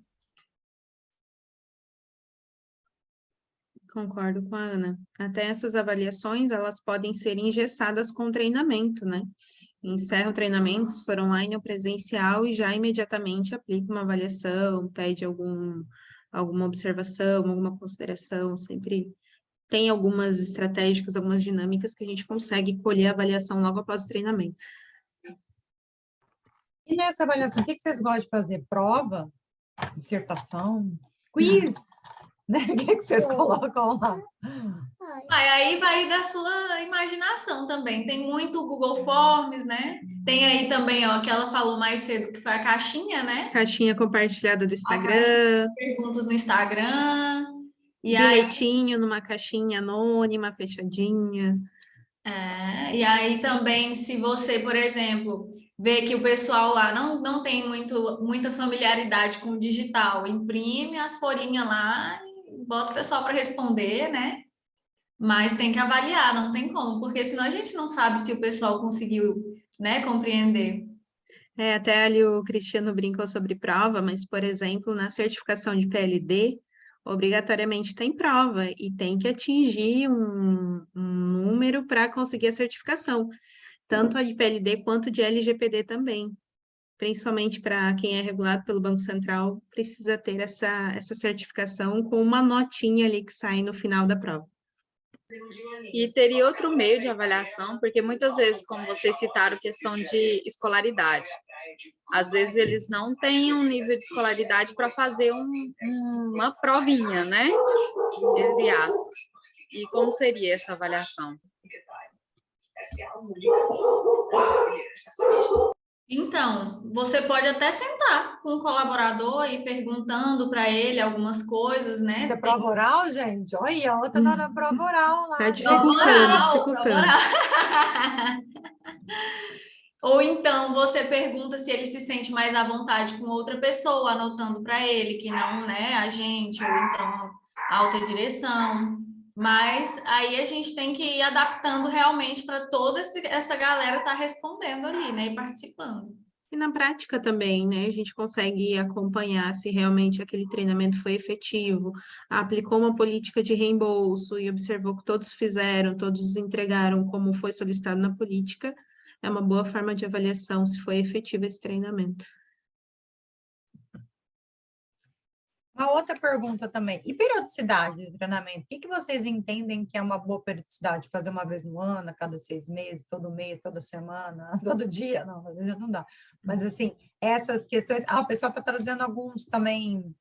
Concordo com a Ana. Até essas avaliações, elas podem ser engessadas com treinamento, né? Encerra o treinamento, se for online ou presencial, e já imediatamente aplica uma avaliação, pede alguma observação, alguma consideração, sempre tem algumas estratégicas, algumas dinâmicas que a gente consegue colher a avaliação logo após o treinamento. E nessa avaliação, o que vocês gostam de fazer? Prova? Dissertação? Quiz? Né? O que vocês colocam lá? Aí vai da sua imaginação também. Tem muito Google Forms, né? Tem aí também, ó, que ela falou mais cedo, que foi a caixinha, né? Caixinha compartilhada do Instagram. Perguntas no Instagram. E bilhetinho numa caixinha anônima, fechadinha. E aí também, se você, por exemplo, vê que o pessoal lá não tem muita familiaridade com o digital, imprime as folhinhas lá e bota o pessoal para responder, né? Mas tem que avaliar, não tem como, porque senão a gente não sabe se o pessoal conseguiu, né, compreender. Até ali o Cristiano brincou sobre prova, mas, por exemplo, na certificação de PLD, obrigatoriamente tem prova e tem que atingir um número para conseguir a certificação, tanto a de PLD quanto de LGPD também. Principalmente para quem é regulado pelo Banco Central, precisa ter essa certificação com uma notinha ali que sai no final da prova. E teria outro meio de avaliação, porque muitas vezes, como vocês citaram, questão de escolaridade. Às vezes eles não têm um nível de escolaridade para fazer uma provinha, né? Entre aspas. E como seria essa avaliação? Então, você pode até sentar com o colaborador e ir perguntando para ele algumas coisas, né? É prova oral, gente? Olha, a outra tá na prova oral lá. Tá né? dificultando, Prova dificultando. oral. Ou então você pergunta se ele se sente mais à vontade com outra pessoa, anotando para ele que não, né, a gente, ou então a alta direção. Mas aí a gente tem que ir adaptando realmente para toda essa galera estar respondendo ali, né, e participando. E na prática também, né? A gente consegue acompanhar se realmente aquele treinamento foi efetivo, aplicou uma política de reembolso e observou que todos fizeram, todos entregaram como foi solicitado na política. É uma boa forma de avaliação se foi efetivo esse treinamento. Uma outra pergunta também. E periodicidade do treinamento? O que vocês entendem que é uma boa periodicidade? Fazer uma vez no ano, a cada 6 meses, todo mês, toda semana, todo dia? Não, às vezes não dá. Mas, assim, essas questões... o pessoal está trazendo alguns também,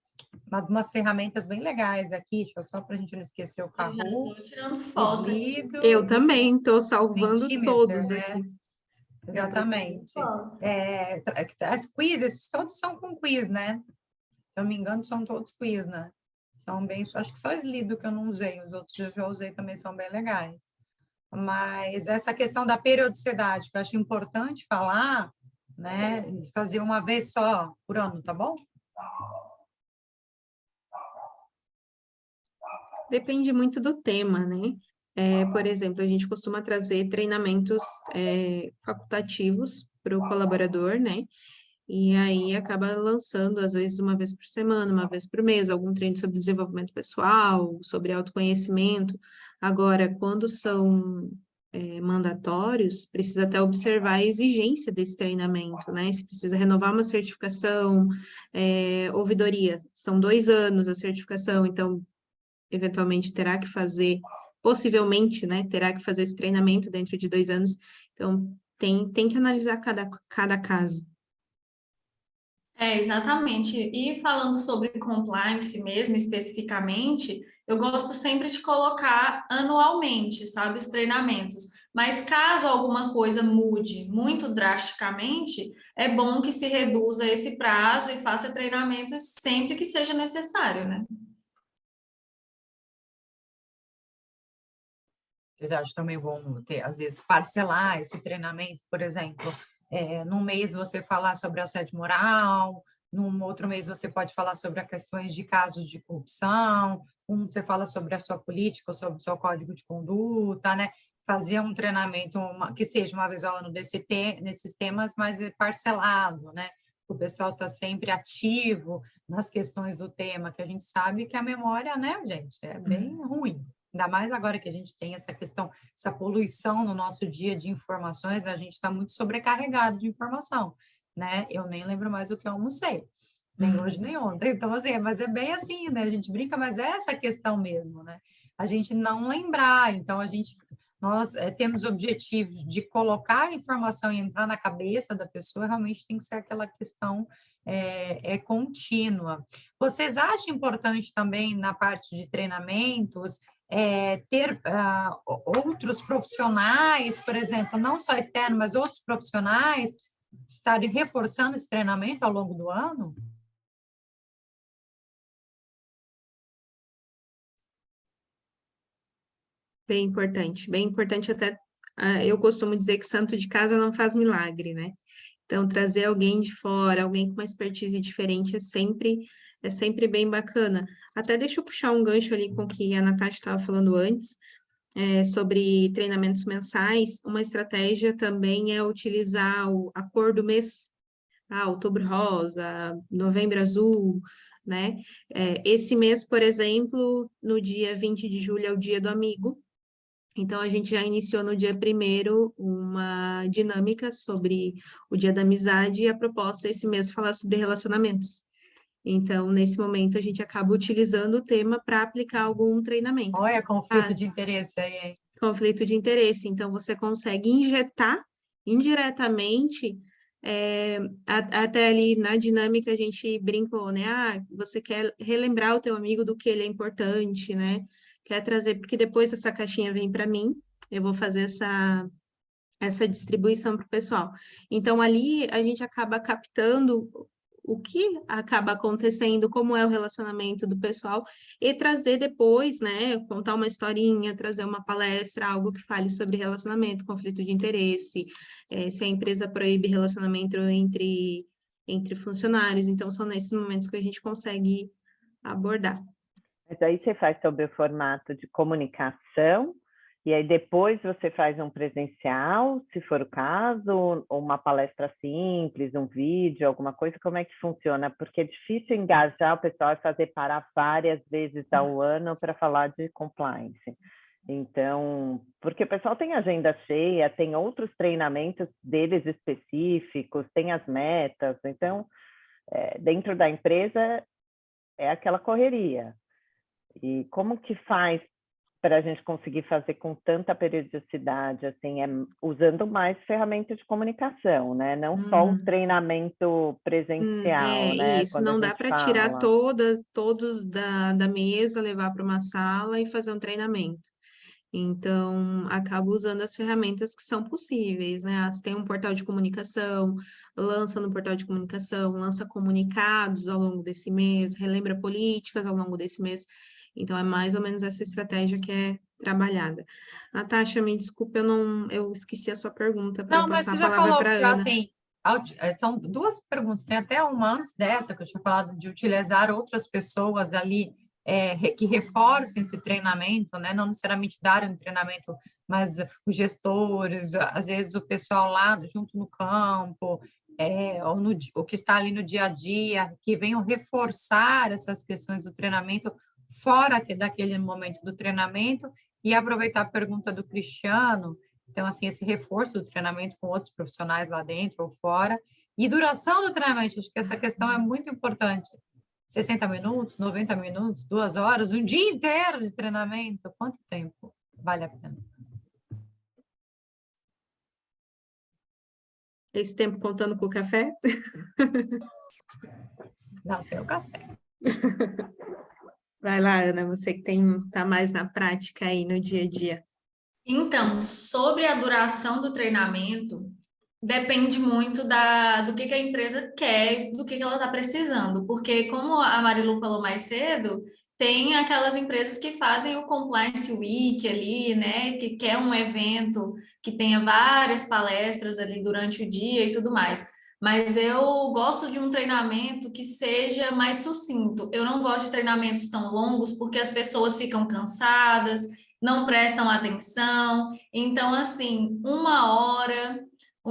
algumas ferramentas bem legais aqui, só para a gente não esquecer o Kahoot. Estou tirando foto. Eu também estou salvando todos né? aqui. Exatamente. As quizzes, todos são com quiz, né? Se eu não me engano, são todos quiz, né? São bem... Acho que só Slido que eu não usei, os outros eu já usei também, são bem legais. Mas essa questão da periodicidade, que eu acho importante falar, né? Fazer uma vez só por ano, tá bom? Depende muito do tema, né? Por exemplo, a gente costuma trazer treinamentos facultativos para o colaborador, né? E aí acaba lançando, às vezes, uma vez por semana, uma vez por mês, algum treino sobre desenvolvimento pessoal, sobre autoconhecimento. Agora, quando são mandatórios, precisa até observar a exigência desse treinamento, né? Se precisa renovar uma certificação, ouvidoria, são 2 anos a certificação, então, eventualmente, terá que fazer, possivelmente, né? Terá que fazer esse treinamento dentro de 2 anos. Então, tem que analisar cada caso. Exatamente. E falando sobre compliance mesmo, especificamente, eu gosto sempre de colocar anualmente, sabe, os treinamentos. Mas caso alguma coisa mude muito drasticamente, é bom que se reduza esse prazo e faça treinamentos sempre que seja necessário, né? Vocês acham também bom ter, às vezes, parcelar esse treinamento, por exemplo, num mês você falar sobre assédio moral, num outro mês você pode falar sobre as questões de casos de corrupção, você fala sobre a sua política, sobre o seu código de conduta, né? Fazer um treinamento que seja uma vez ao ano nesses temas, mas parcelado, né? O pessoal está sempre ativo nas questões do tema, que a gente sabe que a memória, né, gente, é bem ruim. Ainda mais agora que a gente tem essa questão, essa poluição no nosso dia de informações, a gente está muito sobrecarregado de informação, né? Eu nem lembro mais o que eu almocei, nem hoje, nem ontem. Então, assim, mas é bem assim, né? A gente brinca, mas é essa questão mesmo, né? A gente não lembrar, então nós temos objetivos de colocar a informação e entrar na cabeça da pessoa, realmente tem que ser aquela questão contínua. Vocês acham importante também, na parte de treinamentos, ter outros profissionais, por exemplo, não só externos, mas outros profissionais estarem reforçando esse treinamento ao longo do ano? Bem importante até, eu costumo dizer que santo de casa não faz milagre, né? Então, trazer alguém de fora, alguém com uma expertise diferente é sempre bem bacana. Até deixa eu puxar um gancho ali com o que a Natasha estava falando antes, sobre treinamentos mensais. Uma estratégia também é utilizar a cor do mês. Outubro Rosa, Novembro Azul, né? Esse mês, por exemplo, no dia 20 de julho é o Dia do Amigo. Então, a gente já iniciou no dia 1º uma dinâmica sobre o Dia da Amizade e a proposta esse mês é falar sobre relacionamentos. Então, nesse momento, a gente acaba utilizando o tema para aplicar algum treinamento. Olha, conflito de interesse aí, hein? Conflito de interesse. Então, você consegue injetar indiretamente, até ali na dinâmica a gente brincou, né? Você quer relembrar o teu amigo do que ele é importante, né? Quer trazer, porque depois essa caixinha vem para mim, eu vou fazer essa distribuição para o pessoal. Então, ali a gente acaba captando o que acaba acontecendo, como é o relacionamento do pessoal, e trazer depois, né, contar uma historinha, trazer uma palestra, algo que fale sobre relacionamento, conflito de interesse, se a empresa proíbe relacionamento entre funcionários. Então, são nesses momentos que a gente consegue abordar. Mas aí você faz sobre o formato de comunicação, e aí depois você faz um presencial, se for o caso, ou uma palestra simples, um vídeo, alguma coisa, como é que funciona? Porque é difícil engajar o pessoal e fazer parar várias vezes ao ano para falar de compliance. Então, porque o pessoal tem agenda cheia, tem outros treinamentos deles específicos, tem as metas, então, dentro da empresa é aquela correria. E como que faz para a gente conseguir fazer com tanta periodicidade, assim, usando mais ferramentas de comunicação, né? Não só o treinamento presencial, né? Isso, Quando a não dá gente para tirar fala. todos da mesa, levar para uma sala e fazer um treinamento. Então, acabo usando as ferramentas que são possíveis, né? Se tem um portal de comunicação, lança no portal de comunicação, lança comunicados ao longo desse mês, relembra políticas ao longo desse mês. Então, é mais ou menos essa estratégia que é trabalhada. Natasha, me desculpe, eu esqueci a sua pergunta para eu Não, mas passar você a já palavra falou, para a porque, Ana. assim, são duas perguntas, tem até uma antes dessa, que eu tinha falado de utilizar outras pessoas ali que reforcem esse treinamento, né? Não necessariamente darem um treinamento, mas os gestores, às vezes o pessoal lá junto no campo, ou que está ali no dia a dia, que venham reforçar essas questões do treinamento fora daquele momento do treinamento, e aproveitar a pergunta do Cristiano. Então, assim, esse reforço do treinamento com outros profissionais lá dentro ou fora. E duração do treinamento, acho que essa questão é muito importante. 60 minutos, 90 minutos, 2 horas, um dia inteiro de treinamento, quanto tempo vale a pena? Esse tempo contando com o café? Não, sem o café. Vai lá, Ana, você que tá mais na prática aí no dia a dia. Então, sobre a duração do treinamento, depende muito do que a empresa quer, do que ela está precisando, porque como a Marilu falou mais cedo, tem aquelas empresas que fazem o Compliance Week ali, né, que quer um evento que tenha várias palestras ali durante o dia e tudo mais. Mas eu gosto de um treinamento que seja mais sucinto. Eu não gosto de treinamentos tão longos porque as pessoas ficam cansadas, não prestam atenção. Então, assim, 1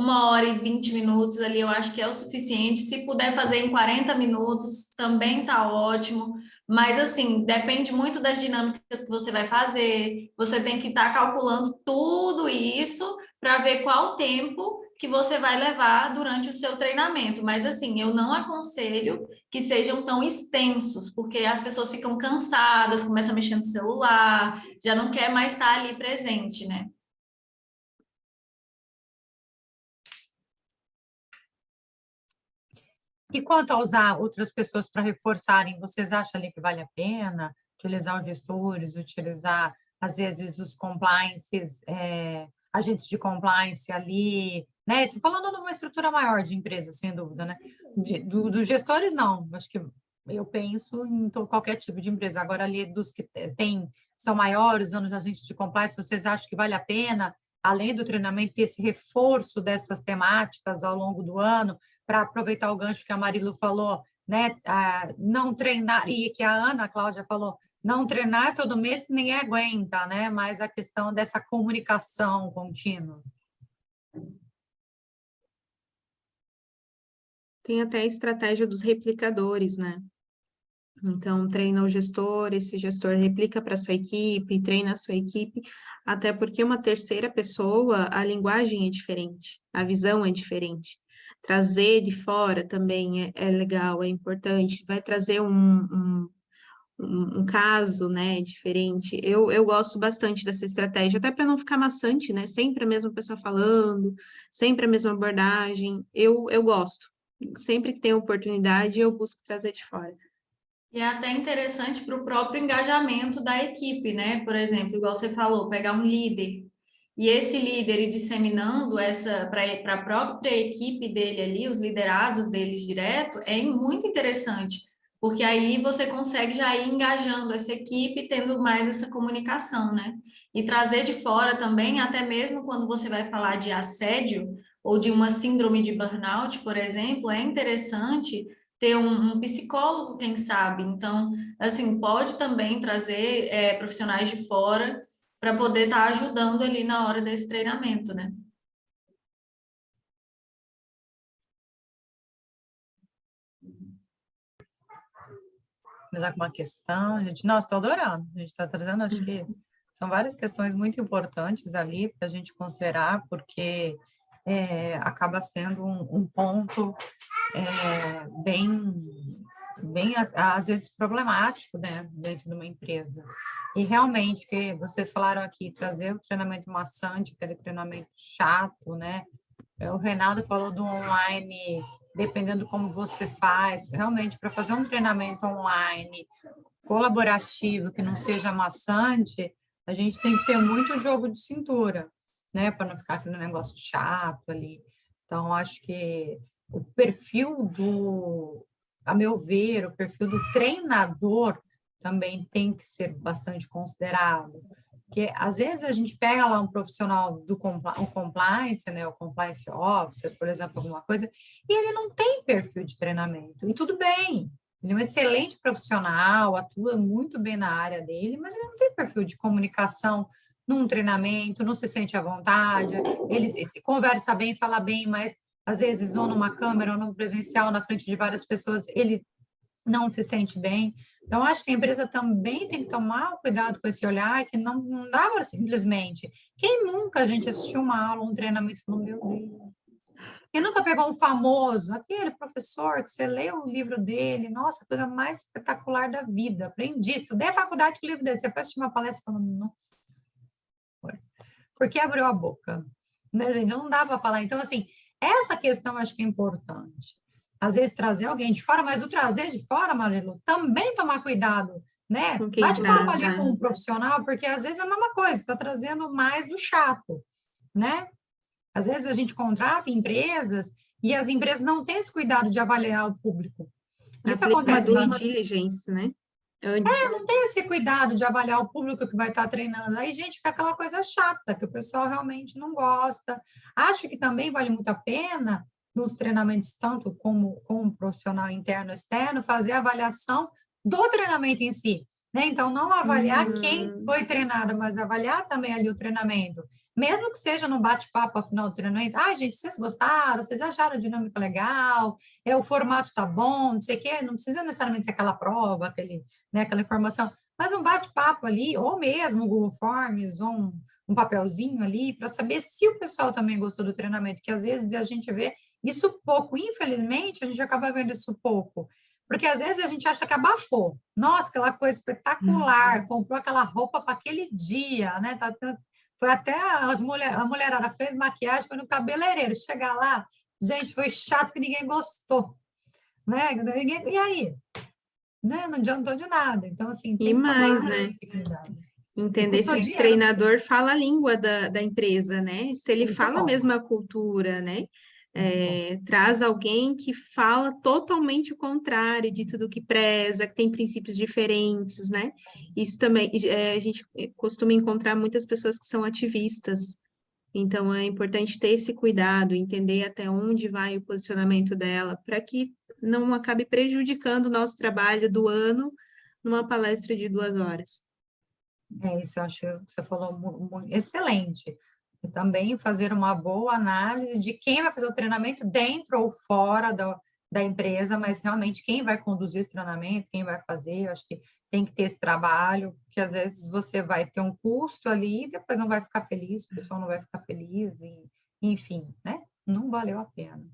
hora e 20 minutos ali, eu acho que é o suficiente. Se puder fazer em 40 minutos, também tá ótimo. Mas, assim, depende muito das dinâmicas que você vai fazer. Você tem que estar calculando tudo isso para ver qual tempo que você vai levar durante o seu treinamento. Mas, assim, eu não aconselho que sejam tão extensos, porque as pessoas ficam cansadas, começam a mexer no celular, já não quer mais estar ali presente, né? E quanto a usar outras pessoas para reforçarem, vocês acham ali que vale a pena utilizar os gestores, utilizar, às vezes, os compliances, agentes de compliance ali, né? Isso falando numa estrutura maior de empresa, sem dúvida, né? Dos gestores, não. Acho que eu penso em qualquer tipo de empresa. Agora, ali, dos que são maiores, donos de agentes de compliance, vocês acham que vale a pena, além do treinamento, ter esse reforço dessas temáticas ao longo do ano, para aproveitar o gancho que a Marilu falou, né? Não treinar, e que a Cláudia falou, não treinar todo mês que ninguém aguenta, né? Mas a questão dessa comunicação contínua. Tem até a estratégia dos replicadores, né? Então, treina o gestor, esse gestor replica para sua equipe, treina a sua equipe, até porque uma terceira pessoa, a linguagem é diferente, a visão é diferente. Trazer de fora também é legal, é importante, vai trazer um caso, né, diferente. Eu gosto bastante dessa estratégia, até para não ficar maçante, né? Sempre a mesma pessoa falando, sempre a mesma abordagem. Eu gosto. Sempre que tem oportunidade, eu busco trazer de fora. E é até interessante para o próprio engajamento da equipe, né? Por exemplo, igual você falou, pegar um líder e esse líder ir disseminando essa para a própria equipe dele ali, os liderados deles direto, é muito interessante, porque aí você consegue já ir engajando essa equipe, tendo mais essa comunicação, né? E trazer de fora também, até mesmo quando você vai falar de assédio ou de uma síndrome de burnout, por exemplo, é interessante ter um psicólogo, quem sabe. Então, assim, pode também trazer profissionais de fora para poder estar ajudando ali na hora desse treinamento, né? Mais alguma questão, gente? Nossa, estou adorando. A gente está trazendo, acho que são várias questões muito importantes ali para a gente considerar, porque acaba sendo um ponto bem, às vezes, problemático, né, dentro de uma empresa. E realmente, que vocês falaram aqui, trazer o treinamento maçante, aquele treinamento chato, né? O Renato falou do online, dependendo como você faz, realmente, para fazer um treinamento online colaborativo, que não seja maçante, a gente tem que ter muito jogo de cintura, né, para não ficar aquele negócio chato ali. Então, acho que o perfil a meu ver, o perfil do treinador também tem que ser bastante considerado. Porque, às vezes, a gente pega lá um profissional do compliance, né, o compliance officer, por exemplo, alguma coisa, e ele não tem perfil de treinamento. E tudo bem, ele é um excelente profissional, atua muito bem na área dele, mas ele não tem perfil de comunicação num treinamento, não se sente à vontade, ele se conversa bem, fala bem, mas às vezes ou numa câmera ou num presencial, na frente de várias pessoas, ele não se sente bem. Então, acho que a empresa também tem que tomar cuidado com esse olhar, que não dá para simplesmente... Quem nunca, a gente, assistiu uma aula, um treinamento e falou, meu Deus... Quem nunca pegou um famoso, aquele professor que você leu o livro dele, nossa, a coisa mais espetacular da vida, aprendi, estudei a faculdade com o livro dele, você foi assistir uma palestra falando, nossa, porque abriu a boca, né, gente? Não dá para falar. Então, assim, essa questão acho que é importante. Às vezes trazer alguém de fora, mas o trazer de fora, Marilu, também tomar cuidado, né? Com quem Bate papo traz, ali com um profissional, porque às vezes é a mesma coisa, está trazendo mais do chato, né? Às vezes a gente contrata empresas e as empresas não têm esse cuidado de avaliar o público. Isso aplica uma acontece due bastante. diligence, né? Antes. Não tem esse cuidado de avaliar o público que vai estar treinando. Aí, gente, fica aquela coisa chata, que o pessoal realmente não gosta. Acho que também vale muito a pena, nos treinamentos, tanto como profissional interno e externo, fazer a avaliação do treinamento em si, né? Então, não avaliar quem foi treinado, mas avaliar também ali o treinamento. Mesmo que seja no bate-papo ao final do treinamento, gente, vocês gostaram? Vocês acharam a dinâmica legal? O formato tá bom? Não sei o quê. Não precisa necessariamente ser aquela prova, né, aquela informação, mas um bate-papo ali, ou mesmo um Google Forms, ou um papelzinho ali, para saber se o pessoal também gostou do treinamento, que às vezes a gente vê isso pouco, infelizmente, a gente acaba vendo isso pouco, porque às vezes a gente acha que abafou, nossa, aquela coisa espetacular, comprou aquela roupa para aquele dia, né, foi até a mulherada fez maquiagem, foi no cabeleireiro, chegar lá, gente, foi chato que ninguém gostou, né, e aí? Né? Não adiantou de nada. Então, assim, tem E que mais, tomar né? esse cuidado. Entender se o Dinheiro. treinador fala a língua da empresa, né? Se ele Muito fala a bom. mesma cultura, né? Traz alguém que fala totalmente o contrário de tudo que preza, que tem princípios diferentes, né? Isso também, a gente costuma encontrar muitas pessoas que são ativistas, então é importante ter esse cuidado, entender até onde vai o posicionamento dela, para que não acabe prejudicando o nosso trabalho do ano numa palestra de 2 horas. Isso eu acho que você falou excelente. E também fazer uma boa análise de quem vai fazer o treinamento dentro ou fora da empresa, mas realmente quem vai conduzir esse treinamento, quem vai fazer, eu acho que tem que ter esse trabalho, porque às vezes você vai ter um custo ali e depois não vai ficar feliz, o pessoal não vai ficar feliz, e, enfim, né? Não valeu a pena.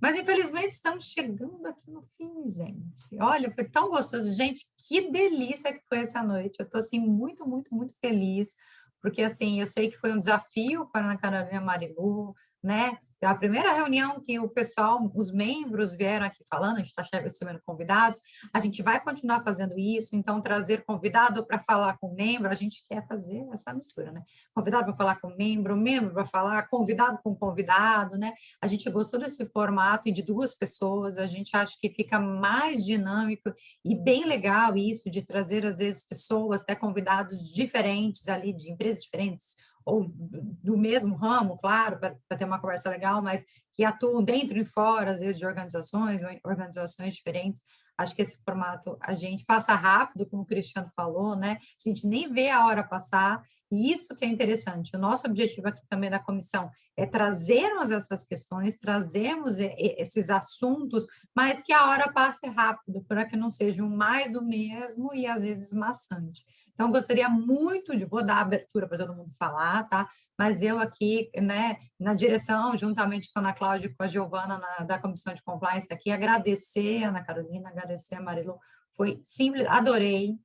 Mas, infelizmente, estamos chegando aqui no fim, gente. Olha, foi tão gostoso. Gente, que delícia que foi essa noite. Eu estou, assim, muito, muito, muito feliz, porque, assim, eu sei que foi um desafio para a Ana Carolina Marilu, né? A primeira reunião que o pessoal, os membros vieram aqui falando, a gente está recebendo convidados, a gente vai continuar fazendo isso, então trazer convidado para falar com membro, a gente quer fazer essa mistura, né? Convidado para falar com membro para falar, convidado com convidado, né? A gente gostou desse formato e de 2 pessoas, a gente acha que fica mais dinâmico e bem legal isso de trazer, às vezes, pessoas, até convidados diferentes ali, de empresas diferentes, ou do mesmo ramo, claro, para ter uma conversa legal, mas que atuam dentro e fora, às vezes, de organizações diferentes. Acho que esse formato a gente passa rápido, como o Cristiano falou, né? A gente nem vê a hora passar, e isso que é interessante. O nosso objetivo aqui também da comissão é trazermos essas questões, trazermos esses assuntos, mas que a hora passe rápido, para que não seja um mais do mesmo e, às vezes, maçante. Então, gostaria muito de, vou dar abertura para todo mundo falar, tá? Mas eu aqui, né, na direção, juntamente com a Ana Cláudia e com a Giovana, da Comissão de Compliance aqui, agradecer a Ana Carolina, agradecer a Marilu, foi simples, adorei,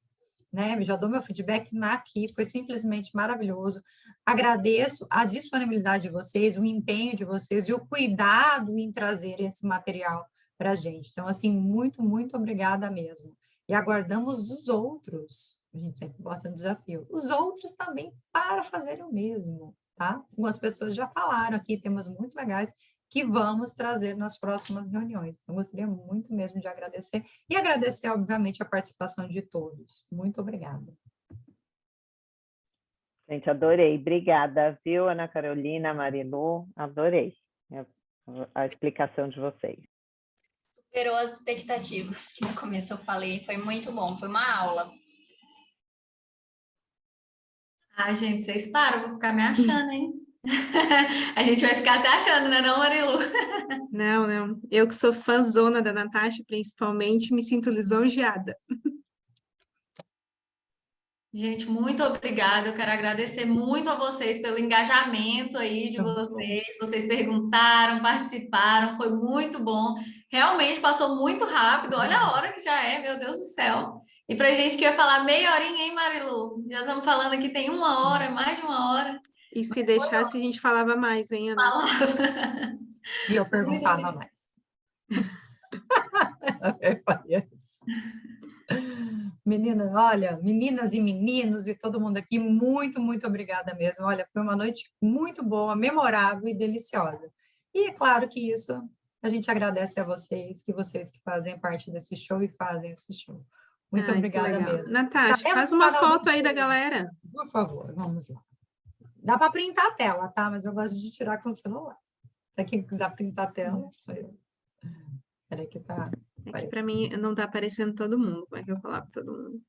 né? Já dou meu feedback aqui, foi simplesmente maravilhoso. Agradeço a disponibilidade de vocês, o empenho de vocês e o cuidado em trazer esse material para a gente. Então, assim, muito, muito obrigada mesmo. E aguardamos os outros. A gente sempre bota um desafio. Os outros também para fazer o mesmo, tá? Algumas pessoas já falaram aqui, temas muito legais que vamos trazer nas próximas reuniões. Então, gostaria muito mesmo de agradecer e agradecer, obviamente, a participação de todos. Muito obrigada. Gente, adorei. Obrigada, viu, Ana Carolina, Marilu? Adorei a explicação de vocês. Superou as expectativas, que no começo eu falei, foi muito bom, foi uma aula. Ai, gente, vocês param, vou ficar me achando, hein? A gente vai ficar se achando, né, não, Marilu? Não. Eu que sou fãzona da Natasha, principalmente, me sinto lisonjeada. Gente, muito obrigada. Eu quero agradecer muito a vocês pelo engajamento aí de vocês. Vocês perguntaram, participaram, foi muito bom. Realmente passou muito rápido. Olha a hora que já é, meu Deus do céu. E pra gente que ia falar meia horinha, hein, Marilu? Já estamos falando aqui tem 1 hora, mais de 1 hora. E se deixasse, a gente falava mais, hein, Ana? E eu perguntava mais. Eu faria isso. Meninas, olha, meninas e meninos e todo mundo aqui, muito, muito obrigada mesmo. Olha, foi uma noite muito boa, memorável e deliciosa. E é claro que isso a gente agradece a vocês que fazem parte desse show e fazem esse show. Muito obrigada mesmo. Natasha, faz uma foto aí da galera. Por favor, vamos lá. Dá para printar a tela, tá? Mas eu gosto de tirar com o celular. Até quem quiser printar a tela, Peraí que tá... É que para mim não tá aparecendo todo mundo. Como é que eu vou falar para todo mundo?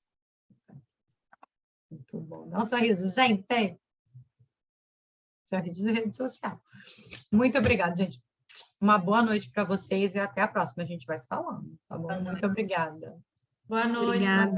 Muito bom. Dá um sorriso, gente. Já ri de rede social. Muito obrigada, gente. Uma boa noite para vocês e até a próxima. A gente vai se falando, tá bom? Muito obrigada. Boa noite. Obrigada.